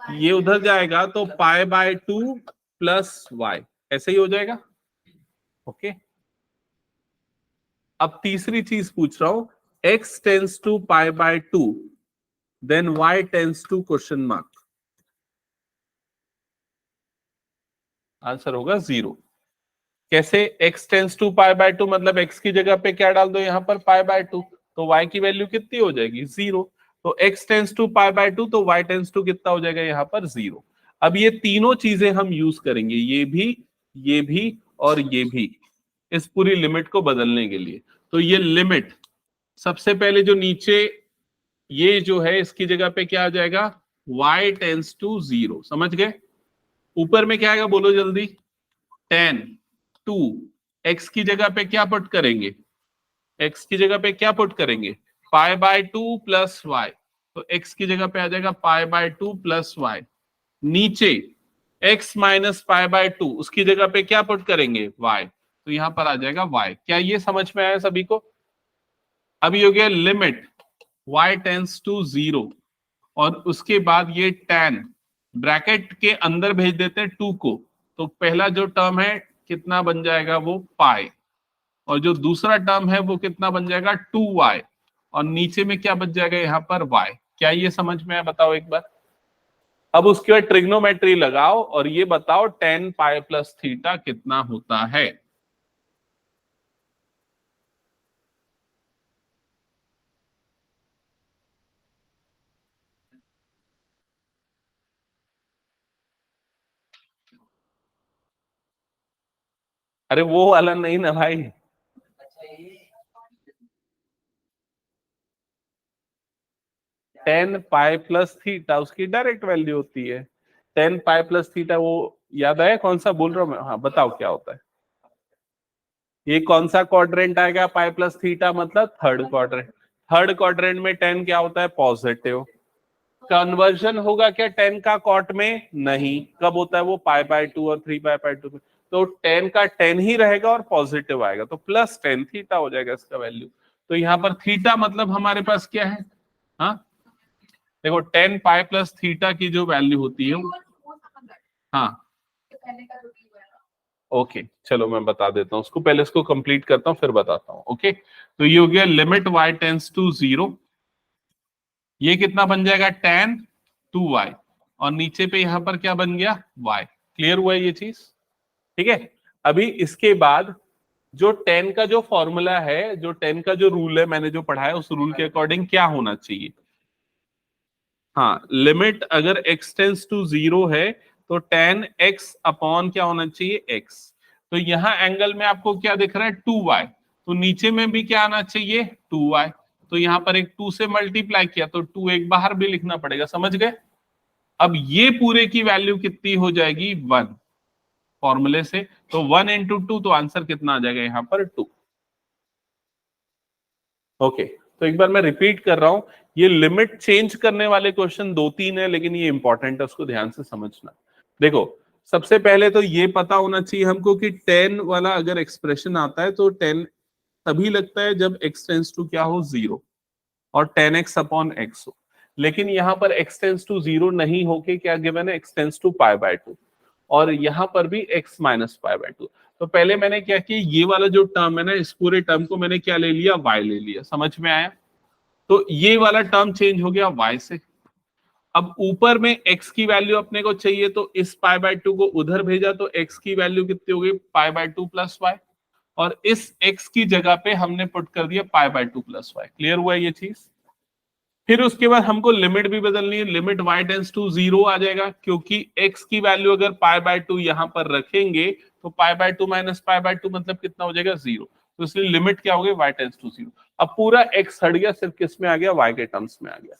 ये उधर जाएगा तो π/2 प्लस y, ऐसे ही हो जाएगा। ओके, अब तीसरी चीज पूछ रहा हूं, x tends to π/2 then y tends to question mark, answer होगा 0। कैसे, x टेंस टू π/2 मतलब x की जगह पे क्या डाल दो यहाँ पर π/2, तो y की वैल्यू कितनी हो जाएगी 0। तो x टेंस टू π/2 तो y टेंस टू कितना हो जाएगा यहाँ पर 0। अब ये तीनों चीजें हम यूज करेंगे, ये भी और ये भी, इस पूरी लिमिट को बदलने के लिए। तो ये लिमिट सबसे पहले जो नीचे ये जो है इसकी जगह पे क्या आ जाएगा, y टेंस टू 0, समझ गए। ऊपर में क्या आएगा बोलो जल्दी, 10 2, x की जगह पे क्या पुट करेंगे, x की जगह पे क्या पुट करेंगे, पाई बाय 2 प्लस वाई, तो x की जगह पे आ जाएगा पाई बाय 2 प्लस वाई। नीचे x माइनस पाई बाय 2 उसकी जगह पे क्या पुट करेंगे, y, तो यहां पर आ जाएगा y। क्या ये समझ में आया सभी को। अब ये हो गया लिमिट y टेंस टू 0, और उसके बाद ये tan ब्रैकेट के अंदर भेज देते हैं 2 को, तो पहला जो टर्म है कितना बन जाएगा वो पाई, और जो दूसरा टर्म है वो कितना बन जाएगा 2y, और नीचे में क्या बच जाएगा यहाँ पर y। क्या ये समझ में आया बताओ एक बार। अब उसके बाद ट्रिग्नोमेट्री लगाओ और ये बताओ tan पाई प्लस थीटा कितना होता है। अरे वो वाला नहीं ना भाई, अच्छा ये 10 पाई प्लस थीटा उसकी डायरेक्ट वैल्यू होती है। 10 पाई प्लस थीटा वो याद आया कौन सा बोल रहा हूं मैं, हाँ बताओ क्या होता है। ये कौन सा क्वाड्रेंट आएगा, पाई प्लस थीटा मतलब थर्ड क्वाड्रेंट। थर्ड क्वाड्रेंट में 10 क्या होता है, पॉजिटिव। कन्वर्जन होगा क्या 10 का कॉट में, नहीं, कब होता है वो पाई बाय 2 और 3 पाई बाय 2 में, तो 10 का 10 ही रहेगा और पॉजिटिव आएगा, तो प्लस 10 थीटा हो जाएगा इसका वैल्यू। तो यहाँ पर थीटा मतलब हमारे पास क्या है, हाँ देखो 10 पाई प्लस थीटा की जो वैल्यू होती है हाँ पहले का जो भी हुआ है। ओके चलो मैं बता देता हूँ उसको, पहले इसको कंप्लीट करता हूँ फिर बताता हूँ। ओके तो ये हो गया लिमिट y टेंस टू 0, ये कितना बन जाएगा tan 2y, और नीचे पे यहां पर क्या बन गया y। क्लियर हुआ है ये चीज, ठीक है। अभी इसके बाद जो tan का जो फॉर्मूला है, जो tan का जो रूल है मैंने जो पढ़ा है उस रूल के अकॉर्डिंग क्या होना चाहिए, हाँ लिमिट अगर x टेंस टू 0 है तो tan x अपॉन क्या होना चाहिए x। तो यहां एंगल में आपको क्या दिख रहा है 2y, तो नीचे में भी क्या आना चाहिए 2y, तो यहां पर एक 2 से मल्टीप्लाई किया तो 2 एक बाहर भी लिखना पड़ेगा, समझ गए। अब ये पूरे की वैल्यू कितनी हो जाएगी 1 फॉर्मूले से, तो 1 इंटू 2, तो आंसर कितना आ जाएगा यहाँ पर 2। ओके तो एक बार मैं रिपीट कर रहा हूं, ये लिमिट चेंज करने वाले क्वेश्चन 2-3 है लेकिन ये इंपॉर्टेंट है, उसको ध्यान से समझना। देखो सबसे पहले तो ये पता होना चाहिए हमको कि 10 वाला अगर एक्सप्रेशन आता है तो 10 तभी लगता है जब x टेंस टू क्या हो 0 और 10x अपॉन x हो, लेकिन यहाँ पर x टेंस टू 0 नहीं होके क्या गिवन है x tends to pi by 2, और यहाँ पर भी x माइनस पाई बाय 2। तो पहले मैंने क्या किया, ये वाला जो टर्म है ना इस पूरे टर्म को मैंने क्या ले लिया y ले लिया, समझ में आया। तो ये वाला टर्म चेंज हो गया y से। अब ऊपर में x की वैल्यू अपने को चाहिए तो इस पाई बाय 2 को उधर भेजा तो x की वैल्यू कितनी हो गई पाई बाय 2 प्लस वाई, और इस x की जगह पे हमने पुट कर दिया pi by 2 plus y. Clear हुआ ये चीज। फिर उसके बाद हमको लिमिट भी बदलनी है, लिमिट y टेंस टू 0 आ जाएगा क्योंकि x की वैल्यू अगर पाई बाय 2 यहां पर रखेंगे तो पाई बाय 2 माइनस पाई बाय 2 मतलब कितना हो जाएगा 0, तो इसलिए लिमिट क्या हो गई y टेंस टू 0। अब पूरा x हट गया, सिर्फ किस में आ गया y के टर्म्स में आ गया।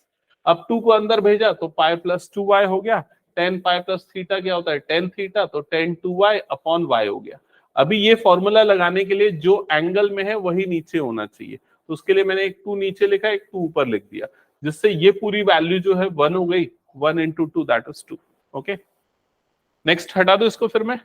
अब 2 को अंदर भेजा तो पाई प्लस 2y हो गया, 10 पाई प्लस थीटा क्या होता है 10 थीटा, तो 10 2y अपॉन y हो गया। अभी ये फॉर्मूला लगाने के लिए जो एंगल में है वही नीचे होना चाहिए, तो उसके लिए मैंने एक 2 नीचे लिखा एक 2 ऊपर लिख दिया, जिससे ये पूरी वैल्यू जो है 1 हो गई, 1 into 2 that is 2। Okay next हटा दो इसको फिर मैं।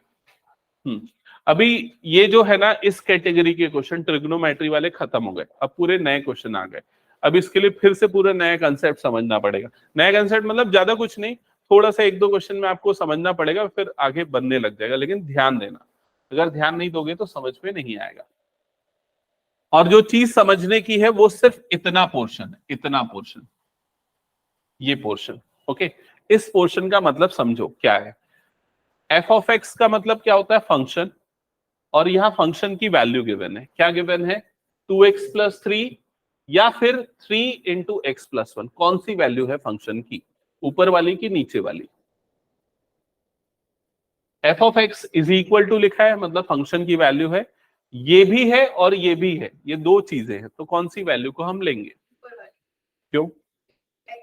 अभी ये जो है ना इस कैटेगरी के क्वेश्चन ट्रिग्नोमेट्री वाले खत्म हो गए, अब पूरे नए क्वेश्चन आ गए। अब इसके लिए फिर से पूरा नया कंसेप्ट समझना पड़ेगा। नया कंसेप्ट मतलब ज्यादा कुछ नहीं, थोड़ा सा एक दो क्वेश्चन में आपको समझना पड़ेगा, फिर आगे बनने लग जाएगा, लेकिन ध्यान देना, अगर ध्यान नहीं दोगे तो समझ में नहीं आएगा। और जो चीज समझने की है वो सिर्फ इतना पोर्शन है, इतना पोर्शन, ये पोर्शन। ओके इस पोर्शन का मतलब समझो क्या है। एफ ऑफ एक्स का मतलब क्या होता है फंक्शन, और यहां फंक्शन की वैल्यू गिवन है, क्या गिवन है 2x प्लस 3 या फिर 3 इंटू एक्स प्लस 1, कौन सी वैल्यू है फंक्शन की, ऊपर वाली की नीचे वाली। F of x is equal to लिखा है मतलब फंक्शन की वैल्यू है ये भी है और ये भी है, ये दो चीजें हैं, तो कौन सी वैल्यू को हम लेंगे? ऊपर वाली क्यों? x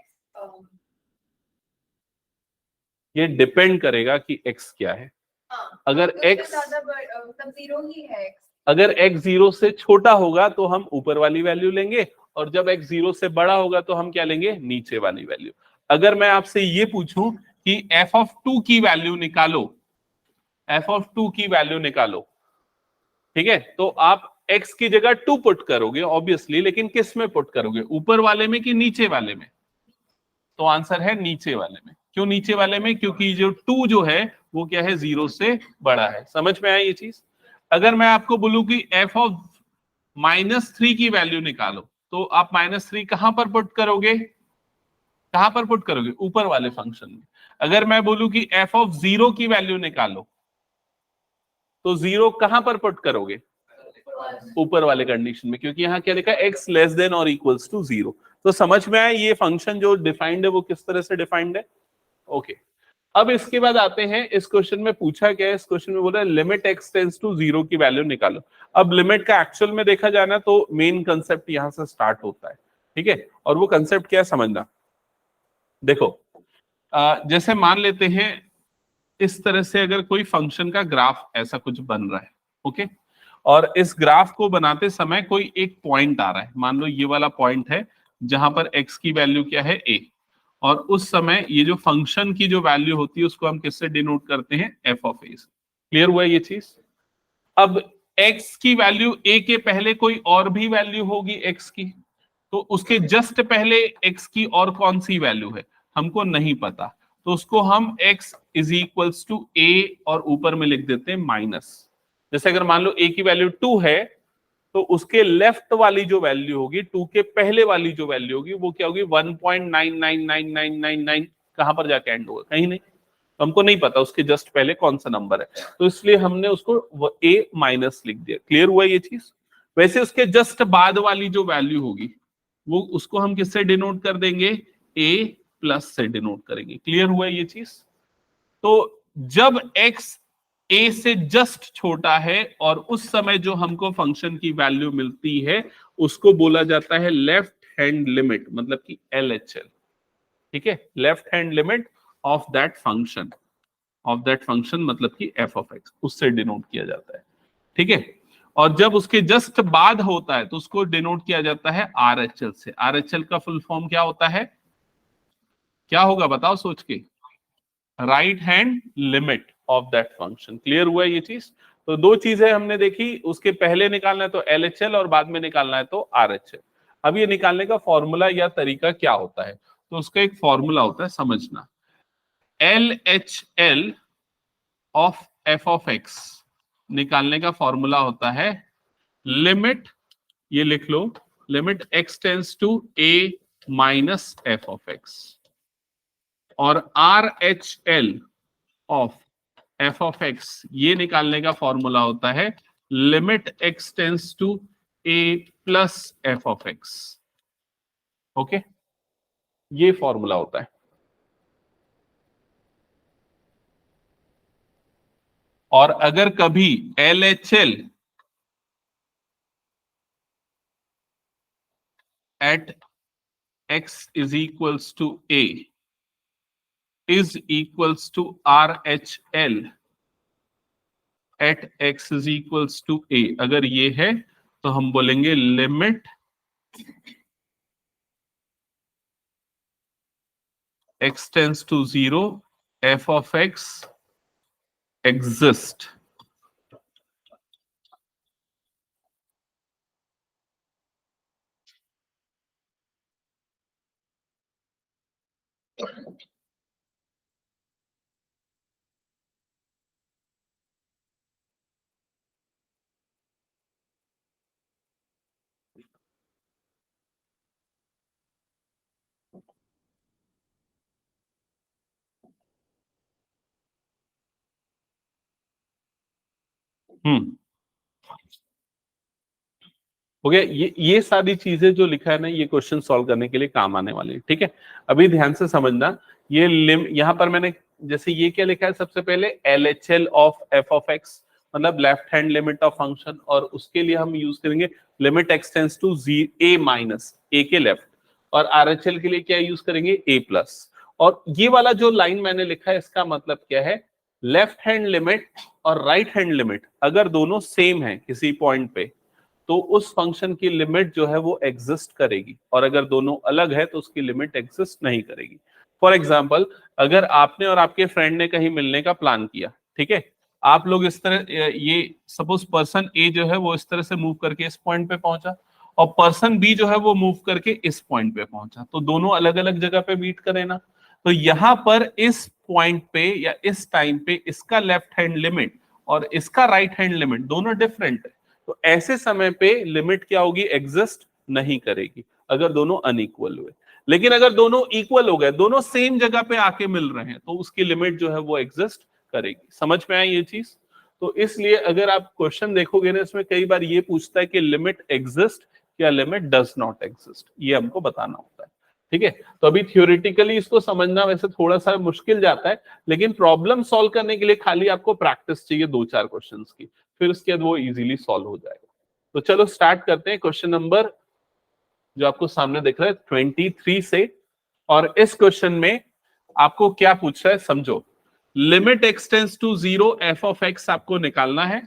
ये डिपेंड करेगा कि x क्या है। हाँ अगर तो उससे x ज्यादा मतलब 0 ही है x। अगर x 0 से छोटा होगा तो हम ऊपर वाली वैल्यू लेंगे, और जब x 0 से बड़ा होगा तो हम क्या लेंगे? नीचे वाली वैल्यू। अगर मैं आपसे ये पूछूं कि f(2) की वैल्यू निकालो, f(2) की वैल्यू निकालो, ठीक है, तो आप x की जगह 2 पुट करोगे ऑब्वियसली, लेकिन किस में पुट करोगे? ऊपर वाले में कि नीचे वाले में? तो आंसर है नीचे वाले में। क्यों नीचे वाले में? क्योंकि जो 2 जो है वो क्या है? 0 से बड़ा है। समझ में आया ये चीज? अगर मैं आपको बोलूं कि f(-3) की वैल्यू निकालो, तो आप -3 कहां पर पुट करोगे? कहां पर पुट करोगे? ऊपर वाले फंक्शन में। अगर मैं बोलूं कि f(0) की वैल्यू निकालो, तो 0 कहां पर पुट करोगे? ऊपर वाले कंडीशन में, क्योंकि यहाँ क्या लिखा है? x लेस देन और इक्वल्स टू 0। तो समझ में आया ये फंक्शन जो डिफाइंड है वो किस तरह से डिफाइंड है? ओके। अब इसके बाद आते हैं, इस क्वेश्चन में पूछा क्या है? इस क्वेश्चन में बोला लिमिट x टेंड्स टू 0 की वैल्यू निकालो। अब लिमिट का एक्चुअल में देखा जाए ना तो मेन कंसेप्ट यहां से स्टार्ट होता है, ठीक है, और वो कंसेप्ट क्या है समझना। देखो, जैसे मान लेते हैं इस तरह से अगर कोई फंक्शन का ग्राफ ऐसा कुछ बन रहा है, ओके, और इस ग्राफ को बनाते समय कोई एक पॉइंट आ रहा है, मान लो ये वाला पॉइंट है जहां पर x की वैल्यू क्या है? a, और उस समय ये जो फंक्शन की जो वैल्यू होती है उसको हम किससे डिनोट करते हैं? f(a) से। क्लियर हुआ ये चीज? अब x की वैल्यू a के पहले कोई और भी वैल्यू होगी x की, तो उसके जस्ट पहले x की और कौन सी वैल्यू है हमको नहीं पता, तो उसको हम x is equals to a और ऊपर में लिख देते हैं माइनस। जैसे अगर मान लो a की वैल्यू 2 है, तो उसके लेफ्ट वाली जो वैल्यू होगी, 2 के पहले वाली जो वैल्यू होगी वो क्या होगी? 1.999999। कहां पर जाके एंड होगा? कहीं नहीं, तो हमको नहीं पता उसके जस्ट पहले कौन सा नंबर है, तो इसलिए हमने उसको a माइनस लिख दिया। क्लियर हुआ ये चीज? वैसे उसके जस्ट बाद वाली जो वैल्यू होगी वो उसको हम किससे डिनोट कर देंगे? a प्लस से डिनोट करेंगे। क्लियर हुआ ये चीज? तो जब x a से जस्ट छोटा है और उस समय जो हमको फंक्शन की वैल्यू मिलती है उसको बोला जाता है लेफ्ट हैंड लिमिट, मतलब कि LHL, ठीक है, left hand limit of that function, मतलब कि f(x), उससे डिनोट किया जाता है, ठीक है। और जब उसके जस्ट बाद होता है तो उसको डिनोट किया जाता है RHL से। RHL का फुल फॉर्म क्या होता है? क्या होगा बताओ सोच के? Right hand limit of that function. Clear हुआ ये चीज? तो दो चीजें हमने देखी, उसके पहले निकालना है तो LHL और बाद में निकालना है तो RHL। अब ये निकालने का फॉर्मूला या तरीका क्या होता है? तो उसका एक फॉर्मूला होता है, समझना। LHL ऑफ f(x) निकालने का फॉर्मूला होता है लिमिट, ये लिख लो, limit x tends to a minus f(x), और RHL ऑफ f(x) ये निकालने का फॉर्मूला होता है limit x tends to a plus f(x). Okay, ये फॉर्मूला होता है। और अगर कभी LHL at x is equals to a is equals to RHL at x is equals to a, अगर ये है तो हम बोलेंगे limit x tends to 0 f(x) exist. हो गया। ये सारी चीजें जो लिखा है ना, ये क्वेश्चन सॉल्व करने के लिए काम आने वाली है, ठीक है। अभी ध्यान से समझना, ये यहां पर मैंने जैसे ये क्या लिखा है, सबसे पहले LHL ऑफ f(x), मतलब left hand limit of function, और उसके लिए हम यूज करेंगे limit x tends to a minus a के लेफ्ट, और RHL के लिए क्या यूज करेंगे a प्लस। और ये वाला जो लाइन मैंने लिखा है इसका मतलब क्या है, लेफ्ट हैंड लिमिट और राइट हैंड लिमिट अगर दोनों सेम है किसी पॉइंट पे तो उस फंक्शन की लिमिट जो है वो एग्जिस्ट करेगी, और अगर दोनों अलग है तो उसकी लिमिट एग्जिस्ट नहीं करेगी। फॉर एग्जाम्पल, अगर आपने और आपके फ्रेंड ने कहीं मिलने का प्लान किया, ठीक है, आप लोग इस तरह, ये सपोज पर्सन ए जो है वो इस तरह से मूव करके इस पॉइंट पे पहुंचा, और पर्सन बी जो है वो मूव करके इस पॉइंट पे पहुंचा, तो दोनों अलग अलग जगह पे मीट करें ना। तो यहां पर इस पॉइंट पे या इस टाइम पे इसका लेफ्ट हैंड लिमिट और इसका राइट हैंड लिमिट दोनों डिफरेंट है, तो ऐसे समय पे लिमिट क्या होगी, एग्जिस्ट नहीं करेगी अगर दोनों अनइक्वल हुए। लेकिन अगर दोनों इक्वल हो गए, दोनों सेम जगह पे आके मिल रहे हैं, तो उसकी लिमिट जो है वो एग्जिस्ट करेगी। समझ में आई ये चीज? तो इसलिए अगर आप क्वेश्चन देखोगे ना, इसमें कई बार ये पूछता है कि लिमिट एग्जिस्ट या लिमिट डज नॉट एग्जिस्ट, ये हमको बताना होता है। ठीक है, तो अभी थियोरिटिकली इसको समझना वैसे थोड़ा सा मुश्किल जाता है, लेकिन प्रॉब्लम सॉल्व करने के लिए खाली आपको प्रैक्टिस चाहिए 2-4 क्वेश्चंस की, फिर उसके बाद वो इजीली सॉल्व हो जाएगा। तो चलो स्टार्ट करते हैं क्वेश्चन नंबर जो आपको सामने दिख रहा है 23 से। और इस क्वेश्चन में आपको क्या पूछ रहा है समझो। Limit x tends to 0 f of x आपको निकालना है,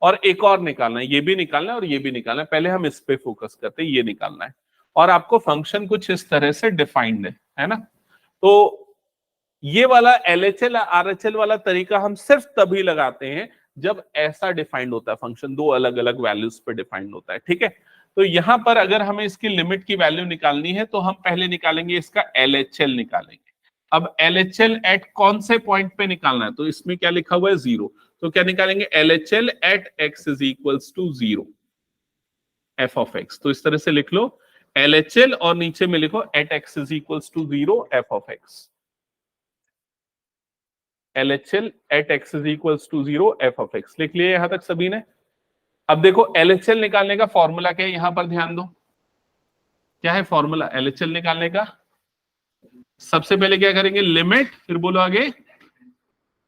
और एक और निकालना है, ये भी निकालना है और ये भी निकालना है। पहले हम इस पे फोकस करते हैं, ये निकालना है। और आपको फंक्शन कुछ इस तरह से डिफाइंड है ना। तो ये वाला LHL RHL वाला तरीका हम सिर्फ तभी लगाते हैं जब ऐसा डिफाइंड होता है, फंक्शन दो अलग अलग वैल्यूज पे डिफाइंड होता है। ठीक है, तो यहां पर अगर हमें इसकी लिमिट की वैल्यू निकालनी है तो हम पहले निकालेंगे इसका LHL निकालेंगे। अब LHL एट कौन से पॉइंट पे निकालना है, तो इसमें क्या लिखा हुआ है 0, तो क्या निकालेंगे LHL at x is equals to 0 f of x। तो इस तरह से लिख लो LHL और नीचे में लिखो at x is equals to 0 f of x। LHL at x is equals to 0 f of x लिख लिए यहां तक सभी ने। अब देखो LHL निकालने का फॉर्मूला क्या है, यहां पर ध्यान दो। क्या है फॉर्मूला LHL निकालने का? सबसे पहले क्या करेंगे, लिमिट, फिर बोलो आगे,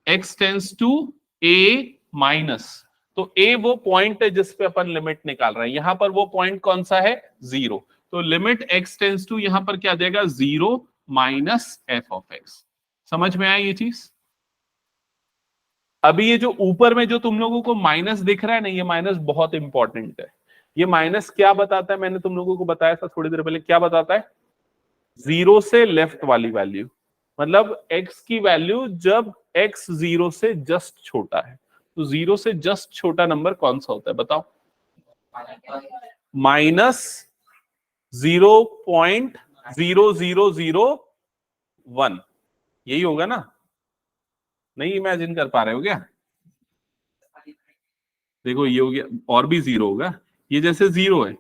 x tends to a minus, तो a वो पॉइंट है जिस पे अपन लिमिट निकाल रहे हैं, यहां पर वो पॉइंट कौन सा है, 0, तो लिमिट x टेंस टू यहां पर क्या देगा 0 माइनस f ऑफ x। समझ में आई ये चीज? अभी ये जो ऊपर में जो तुम लोगों को माइनस दिख रहा है ना, ये माइनस बहुत इंपॉर्टेंट है। ये माइनस क्या बताता है, मैंने तुम लोगों को बताया था थोड़ी देर पहले, क्या बताता है, 0 से लेफ्ट वाली वैल्यू, मतलब x की वैल्यू जब x 0 से जस्ट छोटा है। तो 0 से जस्ट छोटा नंबर कौन सा होता है बताओ? माइनस 0.0001, यही होगा ना? नहीं इमेजिन कर पा रहे हो क्या? देखो ये हो गया, और भी 0 होगा, ये जैसे 0 है,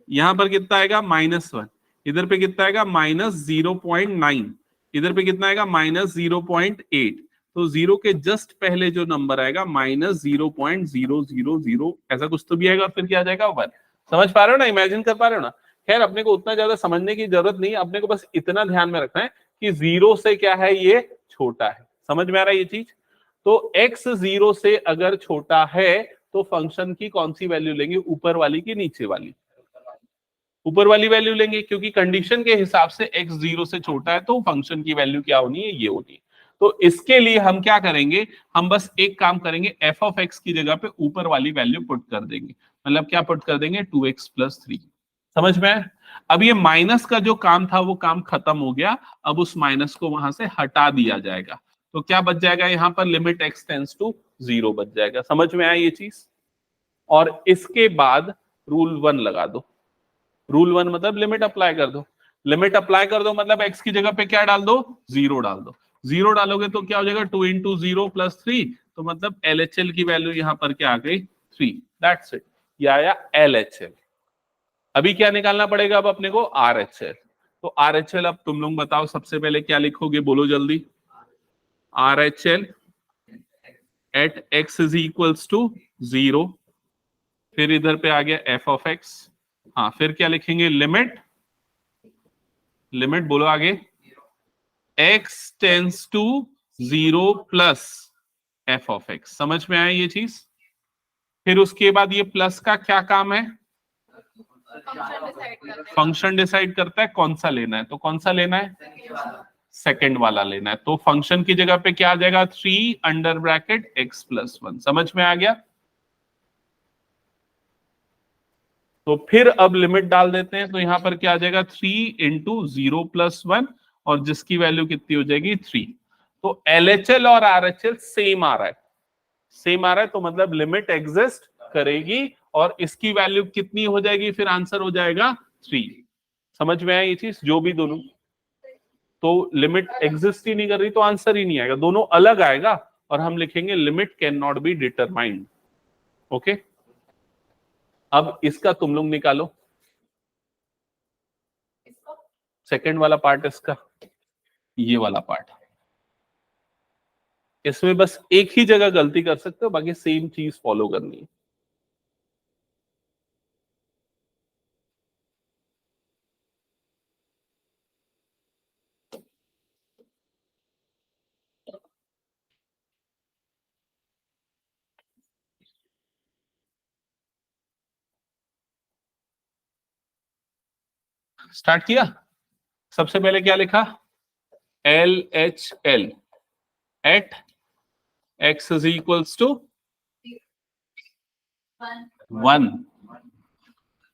यहां पर कितना आएगा -1, इधर पे कितना आएगा -0.9, इधर पे कितना आएगा -0.8, तो 0 के जस्ट पहले जो नंबर आएगा -0.000, ऐसा कुछ तो भी आएगा, फिर क्या आ जाएगा 1। समझ पा रहे हो ना, इमेजिन कर पा रहे हो ना? खैर अपने को उतना ज्यादा समझने की जरूरत नहीं है, अपने को बस इतना ध्यान में रखना है कि 0 से क्या है, ये छोटा है। समझ में आ रहा है ये चीज? तो x 0 से अगर छोटा है तो फंक्शन की कौन सी वैल्यू लेंगे, ऊपर वाली की नीचे वाली? ऊपर वाली वैल्यू लेंगे, क्योंकि कंडीशन के हिसाब से x 0 से छोटा है तो फंक्शन की वैल्यू क्या होनी है, ये होनी है। तो इसके लिए हम क्या करेंगे, हम बस एक काम करेंगे, f ऑफ x की जगह पे ऊपर वाली वैल्यू पुट कर देंगे। मतलब क्या पुट कर देंगे, 2x + 3। समझ में? अब ये माइनस का जो काम था वो काम खत्म हो गया, अब उस माइनस को वहां से हटा दिया जाएगा, तो क्या बच जाएगा यहाँ पर, लिमिट x टेंड्स टू 0 बच जाएगा। समझ में आया ये चीज? और इसके बाद रूल 1 लगा दो। रूल 1 मतलब लिमिट अप्लाई कर दो। लिमिट अप्लाई कर दो मतलब x की जगह पे क्या डाल दो, 0 डाल दो। 0 डालोगे तो क्या हो जाएगा, 2 × 0 + 3, तो मतलब LHL की वैल्यू यहां पर क्या आ गई, 3। दैट्स इट, ये आया LHL। अभी क्या निकालना पड़ेगा, अब अपने को RHL। तो RHL अब तुम लोग बताओ, सबसे पहले क्या लिखोगे, बोलो जल्दी। RHL at x is equals to 0, फिर इधर पे आ गया f ऑफ x, हाँ फिर क्या लिखेंगे, लिमिट, लिमिट बोलो आगे, x tends to 0 plus f of x। समझ में आया ये चीज? फिर उसके बाद ये प्लस का क्या काम है, फंक्शन डिसाइड करते फंक्शन डिसाइड करता हैं। है कौन सा लेना है, तो कौन सा लेना है, सेकंड वाला लेना है। तो फंक्शन की जगह पे क्या आ जाएगा, 3 अंडर ब्रैकेट x प्लस 1। समझ में आ गया। तो फिर अब लिमिट डाल देते हैं, तो यहां पर क्या आ जाएगा, 3 इंटू 0 प्लस 1, और जिसकी वैल्यू कितनी हो जाएगी, 3। तो LHL और RHL सेम आ रहा है, सेम आ रहा है, तो मतलब लिमिट एग्जिस्ट करेगी और इसकी वैल्यू कितनी हो जाएगी, फिर आंसर हो जाएगा 3। समझ में आया ये चीज, जो भी दोनों, तो लिमिट एग्जिस्ट ही नहीं कर रही तो आंसर ही नहीं आएगा, दोनों अलग आएगा और हम लिखेंगे limit can not be determined. Okay, अब इसका तुम लोग निकालो, इसको सेकंड वाला पार्ट इसका, ये वाला पार्ट। इसमें बस एक ही जगह गलती कर सकते हो, बाकी सेम चीज फॉलो करनी है। स्टार्ट किया। सबसे पहले क्या लिखा, LHL at x is equals to 1,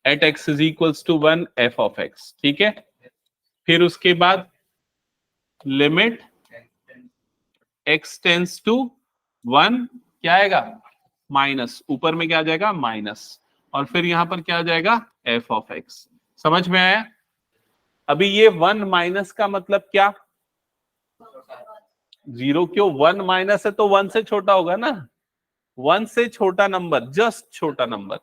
at x is equals to 1 f of x। ठीक है, फिर उसके बाद लिमिट x टेंस टू 1 क्या आएगा, माइनस, ऊपर में क्या आ जाएगा, माइनस, और फिर यहां पर क्या आ जाएगा, f ऑफ x। समझ में आया। अभी ये 1 माइनस का मतलब क्या, 0 क्यों, 1 माइनस है तो 1 से छोटा होगा ना, 1 से छोटा नंबर, जस्ट छोटा नंबर।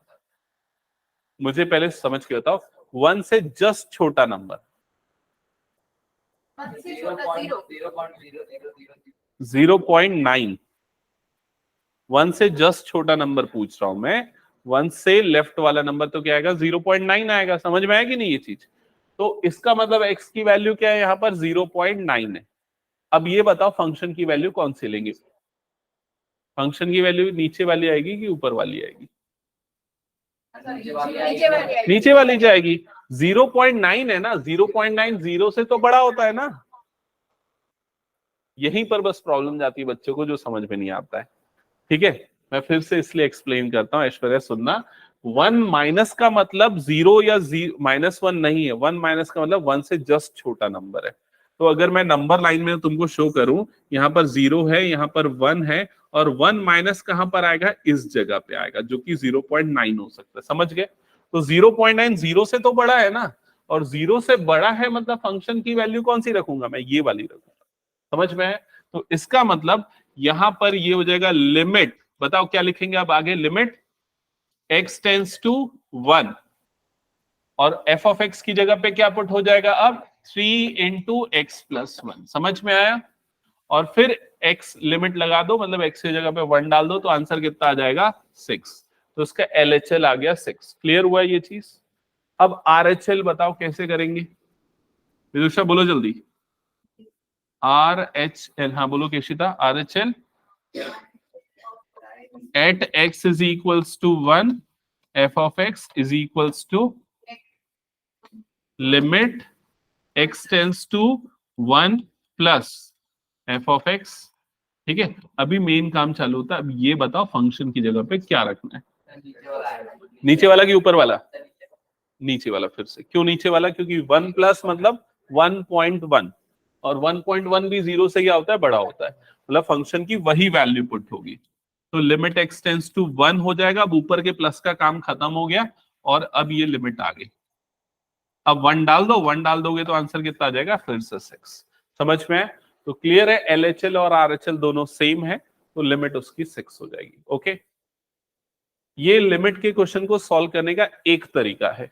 मुझे पहले समझ के बताओ, 1 से जस्ट छोटा नंबर, 0.9, 1 से जस्ट छोटा नंबर पूछ रहा हूं मैं। 1 से लेफ्ट वाला नंबर तो क्या आएगा, 0.9 आएगा। समझ में आया कि नहीं ये चीज। तो इसका मतलब x की वैल्यू क्या है, यहां पर 0.9 है। अब ये बताओ फंक्शन की वैल्यू कौन सी लेंगे, फंक्शन की वैल्यू नीचे वाली आएगी कि ऊपर वाली आएगी, नीचे वाली जाएगी। 0.9 है ना, 0.9 0 से तो बड़ा होता है ना। यहीं पर बस प्रॉब्लम जाती है बच्चों को, जो समझ में नहीं आता है। ठीक है, मैं फिर से इसलिए एक्सप्लेन करता हूं, ऐश्वर्या सुनना। 1 माइनस का मतलब 0 या -1 नहीं है, 1 माइनस का मतलब 1 से जस्ट छोटा नंबर है। तो अगर मैं नंबर लाइन में तुमको शो करूं, यहाँ पर 0 है, यहाँ पर 1 है, और 1 माइनस कहां पर आएगा, इस जगह पे आएगा, जो कि 0.9 हो सकता है। समझ गए। तो 0.9 0 से तो बड़ा है ना, और 0 से बड़ा है मतलब फंक्शन की वैल्यू कौन सी रखूंगा, मैं ये वाली रखूंगा। समझ में है। तो इसका मतलब यहां पर ये हो जाएगा लिमिट, बताओ क्या लिखेंगे अब आगे, लिमिट x टेंस टू 1, और f ऑफ x की जगह पे क्या पुट हो जाएगा अब, 3 इंटू एक्स प्लस 1। समझ में आया। और फिर x लिमिट लगा दो, मतलब x की जगह पे 1 डाल दो, तो आंसर कितना आ जाएगा, 6। तो इसका LHL आ गया 6। क्लियर हुआ ये चीज। अब RHL बताओ कैसे करेंगे, विदुषा बोलो जल्दी। RHL, हाँ बोलो केशिता। RHL at x is equals to 1, f of x is equals to limit x tends to 1 plus f of x। ठीक है, अभी मेन काम चालू होता है। अब ये बताओ फंक्शन की जगह पे क्या रखना है, नीचे वाला कि ऊपर वाला, नीचे वाला। फिर से क्यों नीचे वाला, क्योंकि 1 प्लस मतलब 1.1, और 1.1 भी 0 से क्या होता है, बड़ा होता है, मतलब फंक्शन की वही वैल्यू पुट होगी। तो लिमिट x टेंस टू 1 हो जाएगा। अब ऊपर के प्लस का काम खत्म हो गया, और अब ये लिमिट आ गई। अब 1 डाल दो, 1 डाल दोगे तो आंसर कितना आ जाएगा, फिर से 6। समझ में है। तो क्लियर है, LHL और RHL दोनों सेम है, तो लिमिट उसकी 6 हो जाएगी। ओके, ये लिमिट के क्वेश्चन को सॉल्व करने का एक तरीका है।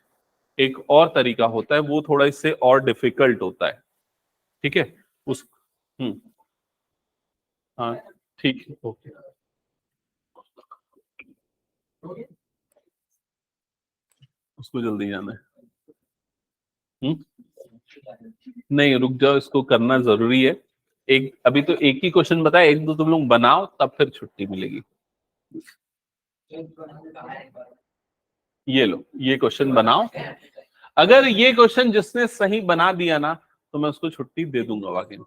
एक और तरीका होता है, वो थोड़ा इससे और डिफिकल्ट होता है। ठीक है, उस हाँ ठीक है, ओके। उसको जल्दी जाना है। नहीं रुक जाओ, इसको करना जरूरी है। एक अभी तो एक ही क्वेश्चन बताया, एक दो तुम लोग बनाओ, तब फिर छुट्टी मिलेगी। ये लो, ये क्वेश्चन बनाओ। अगर ये क्वेश्चन जिसने सही बना दिया ना तो मैं उसको छुट्टी दे दूंगा वाकई।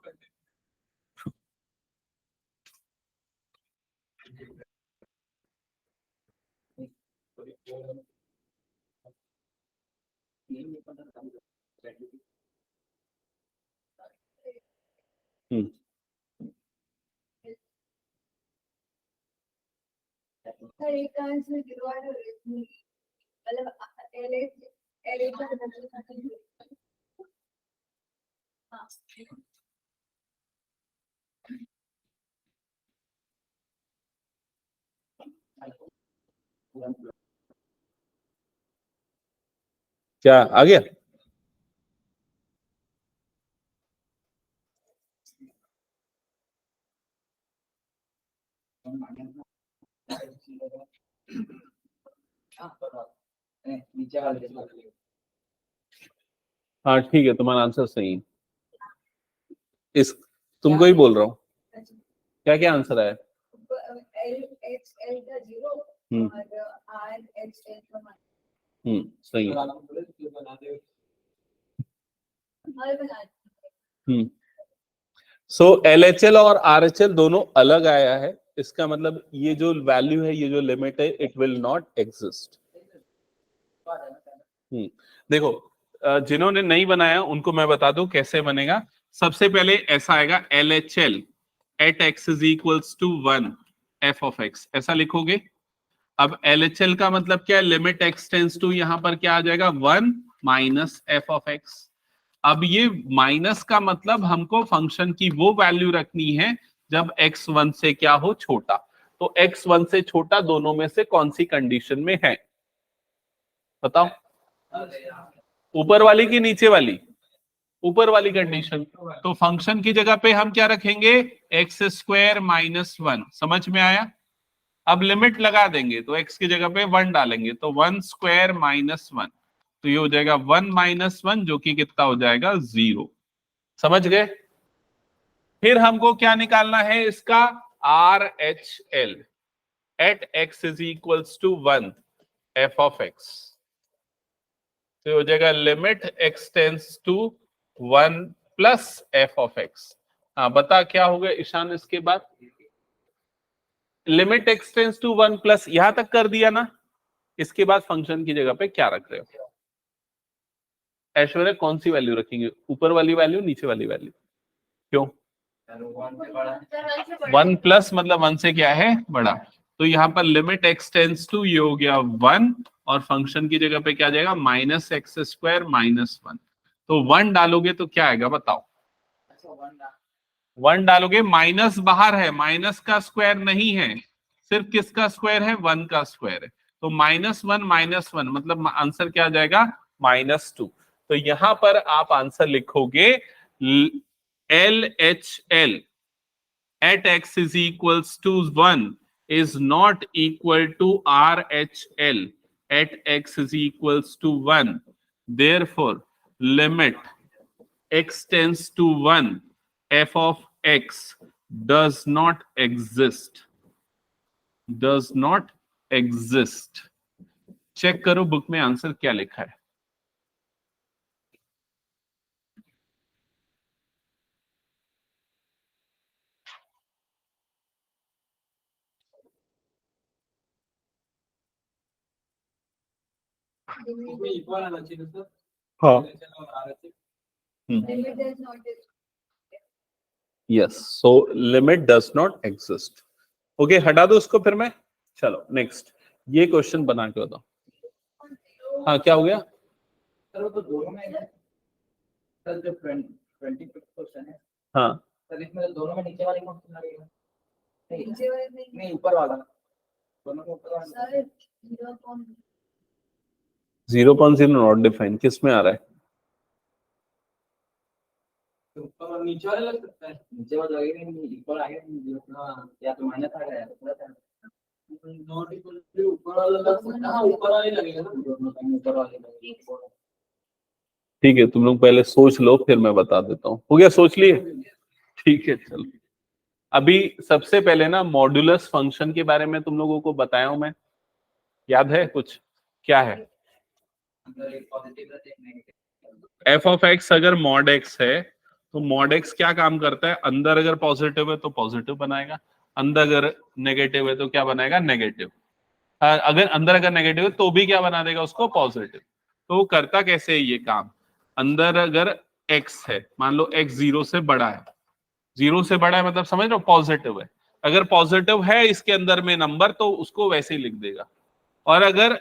क्या आ गया? हाँ ठीक है, तुम्हारा आंसर सही है। इस तुमको ही बोल रहा हूँ। क्या क्या आंसर है? सही है। सो LHL और RHL दोनों अलग आया है, इसका मतलब ये जो वैल्यू है, ये जो लिमिट है, इट विल नॉट एग्जिस्ट। देखो, जिन्होंने नहीं बनाया उनको मैं बता दूं कैसे बनेगा। सबसे पहले ऐसा आएगा LHL at x is equals to 1 f of x, ऐसा लिखोगे। अब LHL का मतलब क्या है? लिमिट x टेंस टू, यहां पर क्या आ जाएगा? 1 माइनस f ऑफ x। अब ये माइनस का मतलब हमको फंक्शन की वो वैल्यू रखनी है जब x 1 से क्या हो? छोटा। तो x 1 से छोटा दोनों में से कौन सी कंडीशन में है बताओ? ऊपर वाली की नीचे वाली? ऊपर वाली कंडीशन। तो फंक्शन की जगह पे हम क्या रखेंगे? X square minus 1। समझ में आया? अब लिमिट लगा देंगे तो x की जगह पे 1 डालेंगे तो 1 स्क्वायर माइनस 1, तो ये हो जाएगा 1 माइनस 1, जो कि कितना हो जाएगा? 0। समझ गए? फिर हमको क्या निकालना है इसका? RHL at x is equals to 1 f of x। तो हो जाएगा limit x tends to 1 plus f of x। हाँ बता क्या होगा ईशान इसके बाद? Limit x tends to 1 plus, यहां तक कर दिया ना? इसके बाद फंक्शन की जगह पे क्या रख रहे हो? ऐश्वर्या कौन सी वैल्यू रखेंगे? ऊपर वाली वैल्यू, नीचे वाली वैल्यू? क्यों? 1 प्लस मतलब 1 से क्या है? बड़ा। तो यहाँ पर लिमिट x टेंस टू, ये हो गया 1, और फंक्शन की जगह पे क्या आ जाएगा? Minus x square minus 1। तो 1 डालोगे तो क्या आएगा बताओ? 1 डालोगे, माइनस बाहर है, माइनस का स्क्वायर नहीं है, सिर्फ किसका स्क्वायर है? 1 का स्क्वायर है। तो -1 -1 मतलब आंसर क्या आ जाएगा? -2। तो यहां पर आप आंसर लिखोगे LHL at x is equals to 1 is not equal to RHL at x is equals to 1. Therefore, limit x tends to 1 f of x does not exist. Does not exist. Check करो बुक में आंसर क्या लिखा है। हाँ, yes, so limit does not exist. Okay, हटा दो उसको फिर मैं। चलो नेक्स्ट, ये क्वेश्चन बना के बताओ। हाँ क्या हो गया? सर वो तो दोनों में है सर, जो 20% है। हाँ सर इसमें दोनों में नीचे वाले कौन सा लगेगा? नहीं ऊपर वाला, दोनों में ऊपर वाला। सर 0.0 नॉट डिफाइन किस में आ रहा है? तो ऊपर और नीचे वाले लग सकता है। नीचे वाला लगेगा नहीं, ऊपर आएगा। हाँ, या तो माइनस आ गया नॉट इक्वल टू ऊपर वाला लग सकता है। हाँ ऊपर वाले लगेगा ना, दोनों टाइम ऊपर वाले लगेगा। ठीक है, तुम लोग पहले सोच लो फिर मैं बता देता हूँ। हो गया? सोच लिए? ठीक है चलो। अभी सबसे पहले ना मॉड्यूलस फंक्शन के बारे में तुम लोगों को बताया हूं मैं। याद है कुछ? क्या है? अंदर एक पॉजिटिव रहता है, एक नेगेटिव। एफ ऑफ एक्स अगर मॉड एक्स है तो मॉड एक्स क्या काम करता है? अंदर अगर पॉजिटिव है तो पॉजिटिव बनाएगा, अंदर अगर नेगेटिव है तो क्या बनाएगा? नेगेटिव। अगर अंदर अगर नेगेटिव है तो भी क्या बना देगा उसको? पॉजिटिव। तो वो करता कैसे है ये काम? अंदर अगर एक्स है, मान लो एक्स 0 से बड़ा है, 0 से बड़ा है मतलब समझ रहे हो? पॉजिटिव है। अगर पॉजिटिव है इसके अंदर में नंबर तो उसको वैसे ही लिख देगा। और अगर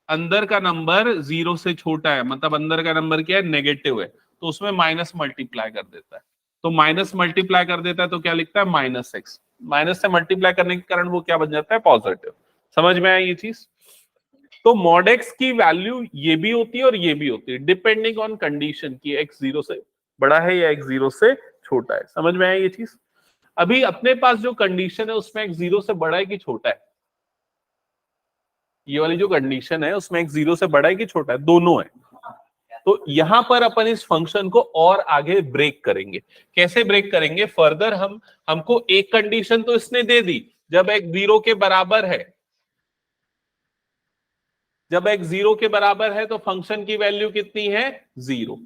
अंदर का नंबर 0 से छोटा है मतलब अंदर का नंबर क्या है? नेगेटिव है, तो उसमें माइनस मल्टीप्लाई कर देता है। तो माइनस मल्टीप्लाई कर देता है तो क्या लिखता है? Minus x. माइनस से मल्टीप्लाई करने के कारण वो क्या बन जाता है? पॉजिटिव। समझ में आया ये चीज? तो मॉड एक्स की वैल्यू ये भी होती है और ये भी होती है, डिपेंडिंग ऑन कंडीशन की एक्स 0 से बड़ा है या एक्स 0 से छोटा है। समझ में आया ये चीज? अभी अपने पास जो कंडीशन है उसमें एक्स 0 से बड़ा है कि छोटा है? ये वाली जो कंडीशन है उसमें एक्स 0 से बड़ा है कि छोटा है? दोनों है। तो यहां पर अपन इस फंक्शन को और आगे ब्रेक करेंगे। कैसे ब्रेक करेंगे? फर्दर हमको एक कंडीशन तो इसने दे दी, जब एक्स 0 के बराबर है, जब एक्स 0 के बराबर है तो फंक्शन की वैल्यू कितनी है? 0।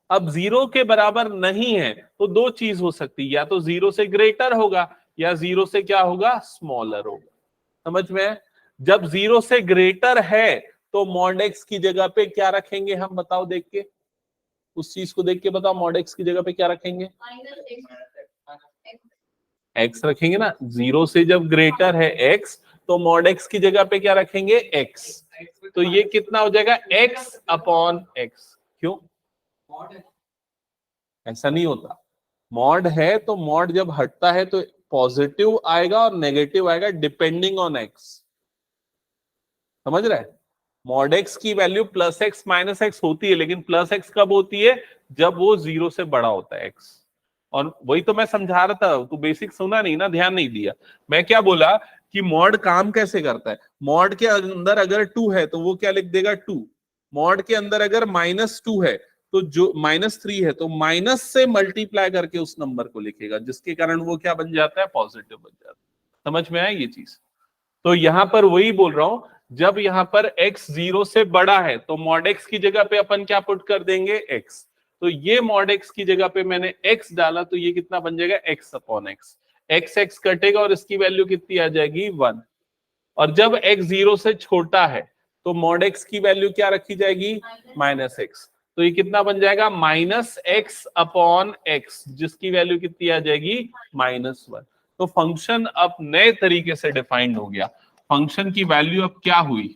अब 0 के बराबर नहीं है तो दो चीज हो सकती है, या तो 0 से ग्रेटर होगा या 0 से क्या होगा? स्मॉलर होगा। समझ में है? जब 0 से ग्रेटर है तो मॉड एक्स की जगह पे क्या रखेंगे हम? बताओ देख के, उस चीज को देख के बताओ, मॉड एक्स की जगह पे क्या रखेंगे? एक्स रखेंगे ना। 0 से जब ग्रेटर है एक्स तो मॉड एक्स की जगह पे क्या रखेंगे? एक्स। तो ये कितना हो जाएगा? X upon x. क्यों? ऐसा नहीं होता। मॉड है तो मॉड जब हटता है तो पॉजिटिव आएगा और नेगेटिव आएगा डिपेंडिंग ऑन एक्स। समझ रहे हैं? मॉड एक्स की value plus x minus x होती है, लेकिन प्लस एक्स कब होती है? जब वो 0 से बड़ा होता है एक्स। और वही तो मैं समझा रहा था, तू बेसिक सुना नहीं ना, ध्यान नहीं दिया। मैं क्या बोला कि मॉड काम कैसे करता है? मॉड के अंदर अगर 2 है तो वो क्या लिख देगा? 2। मॉड के अंदर अगर -2 है तो जो -3 है तो माइनस से मल्टीप्लाई करके उस नंबर को लिखेगा, जिसके कारण वो क्या बन जाता है? पॉजिटिव बन जाता है। समझ में आया ये चीज? तो यहां पर वही बोल रहा हूं, जब यहां पर x 0 से बड़ा है तो मॉड x की जगह पे अपन क्या पुट कर देंगे? x। तो ये मॉड x की जगह पे मैंने x डाला तो ये कितना बन जाएगा? x upon x। x कटेगा और इसकी वैल्यू कितनी आ जाएगी? 1। और जब x 0 से छोटा है तो मॉड x की वैल्यू क्या रखी जाएगी? -x। तो ये कितना बन जाएगा? -x अपॉन x, जिसकी वैल्यू कितनी आ जाएगी? -1। तो फंक्शन अब नए तरीके से डिफाइंड हो गया। फंक्शन की वैल्यू अब क्या हुई?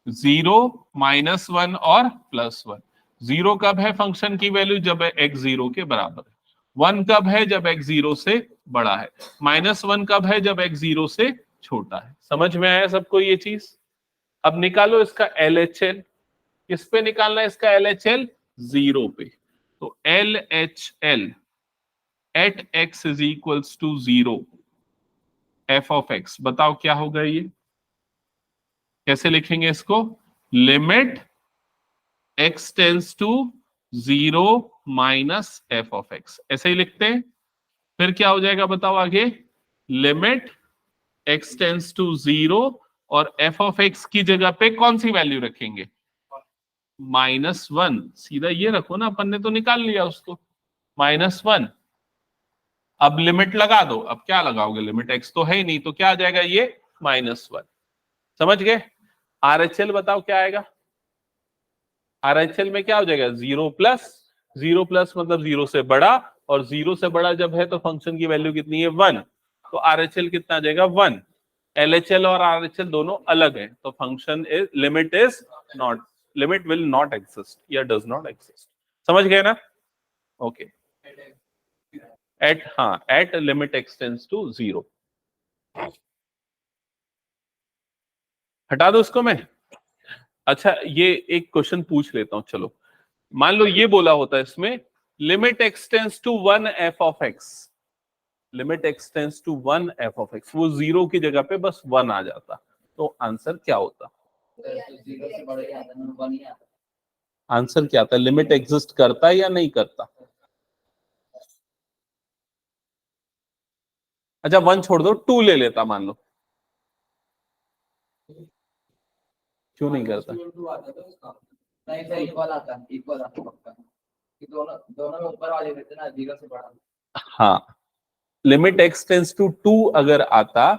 0, -1 और +1। 0 कब है फंक्शन की वैल्यू? जब x 0 के बराबर है। 1 कब है? जब x 0 से बड़ा है। -1 कब है? जब x 0 से छोटा है। समझ में आया सबको ये चीज? अब निकालो इसका LHL। किस पे निकालना है इसका LHL? 0 पे। तो LHL at x is equals to 0 f of x, बताओ क्या होगा ये? कैसे लिखेंगे इसको? Limit x tends to 0 minus f of x, ऐसे ही लिखते हैं। फिर क्या हो जाएगा बताओ आगे? लिमिट x टेंस टू 0 और f ऑफ x की जगह पे कौन सी वैल्यू रखेंगे? -1। सीधा ये रखो ना, अपन ने तो निकाल लिया उसको, -1। अब लिमिट लगा दो। अब क्या लगाओगे? लिमिट x तो है ही नहीं, तो क्या आ जाएगा ये? -1। समझ गए? RHL बताओ क्या आएगा? RHL में क्या हो जाएगा? 0 प्लस 0 प्लस मतलब 0 से बड़ा, और 0 से बड़ा जब है तो फंक्शन की वैल्यू कितनी है? 1। तो RHL कितना आ जाएगा? 1। LHL और RHL दोनों अलग है, तो function is limit is not, limit will not exist या डज नॉट एग्जिस्ट। समझ गए ना? Okay. At limit x tends to 0। हटा दो उसको मैं। अच्छा, ये एक क्वेश्चन पूछ लेता हूं, चलो। मान लो ये बोला होता है इसमें, limit x tends to 1 f of x। Limit x tends to 1 f of x, वो 0 की जगह पे बस 1 आ जाता, तो आंसर क्या होता? जीरो से बड़ा ही आता है, 1 ही आता आंसर क्या आता? लिमिट एग्जिस्ट करता है या नहीं करता? अच्छा 1 छोड़ दो, 2 ले लेता मान लो। क्यों नहीं करता? नहीं सर इक्वल आता है पक्का कि दोनों दोनों में ऊपर वाले रहते ना 0 से बड़ा। हाँ, लिमिट x टेंस टू 2 अगर आता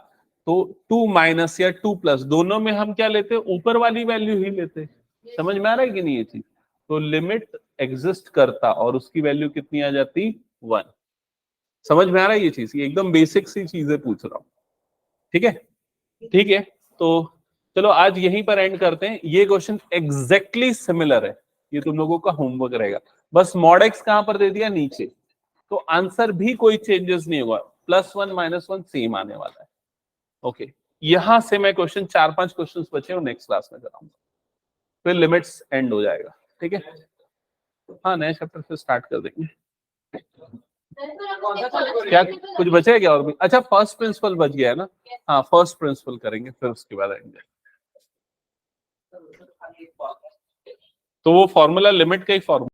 तो 2 माइनस या 2 प्लस दोनों में हम क्या लेते, ऊपर वाली वैल्यू ही लेते। समझ में आ रहा है कि नहीं ये चीज? तो लिमिट एग्जिस्ट करता और उसकी वैल्यू कितनी आ जाती, 1। समझ में आ रहा है ये चीज? ये एकदम बेसिक सी चीजें पूछ रहा हूं, ठीक है? ठीक है, तो चलो आज यहीं पर एंड करते हैं। ये क्वेश्चन एग्जैक्टली सिमिलर है, ये तुम लोगों का होमवर्क रहेगा। बस मॉड एक्स कहां पर दे दिया, नीचे, तो आंसर भी कोई चेंजेस नहीं होगा, +1 -1 सेम आने वाला है। ओके, यहां से मैं क्वेश्चन 4-5 क्वेश्चन बचे और नेक्स्ट क्लास में कराऊंगा, फिर लिमिट्स एंड हो जाएगा, ठीक है? हाँ, नया चैप्टर फिर स्टार्ट कर देंगे। क्या कुछ बचे है क्या और भी? अच्छा, फर्स्ट प्रिंसिपल बच गया है ना? हाँ, फर्स्ट प्रिंसिपल करेंगे, फिर उसके बाद आएंगे। तो वो फॉर्मूला लिमिट का ही फॉर्मूला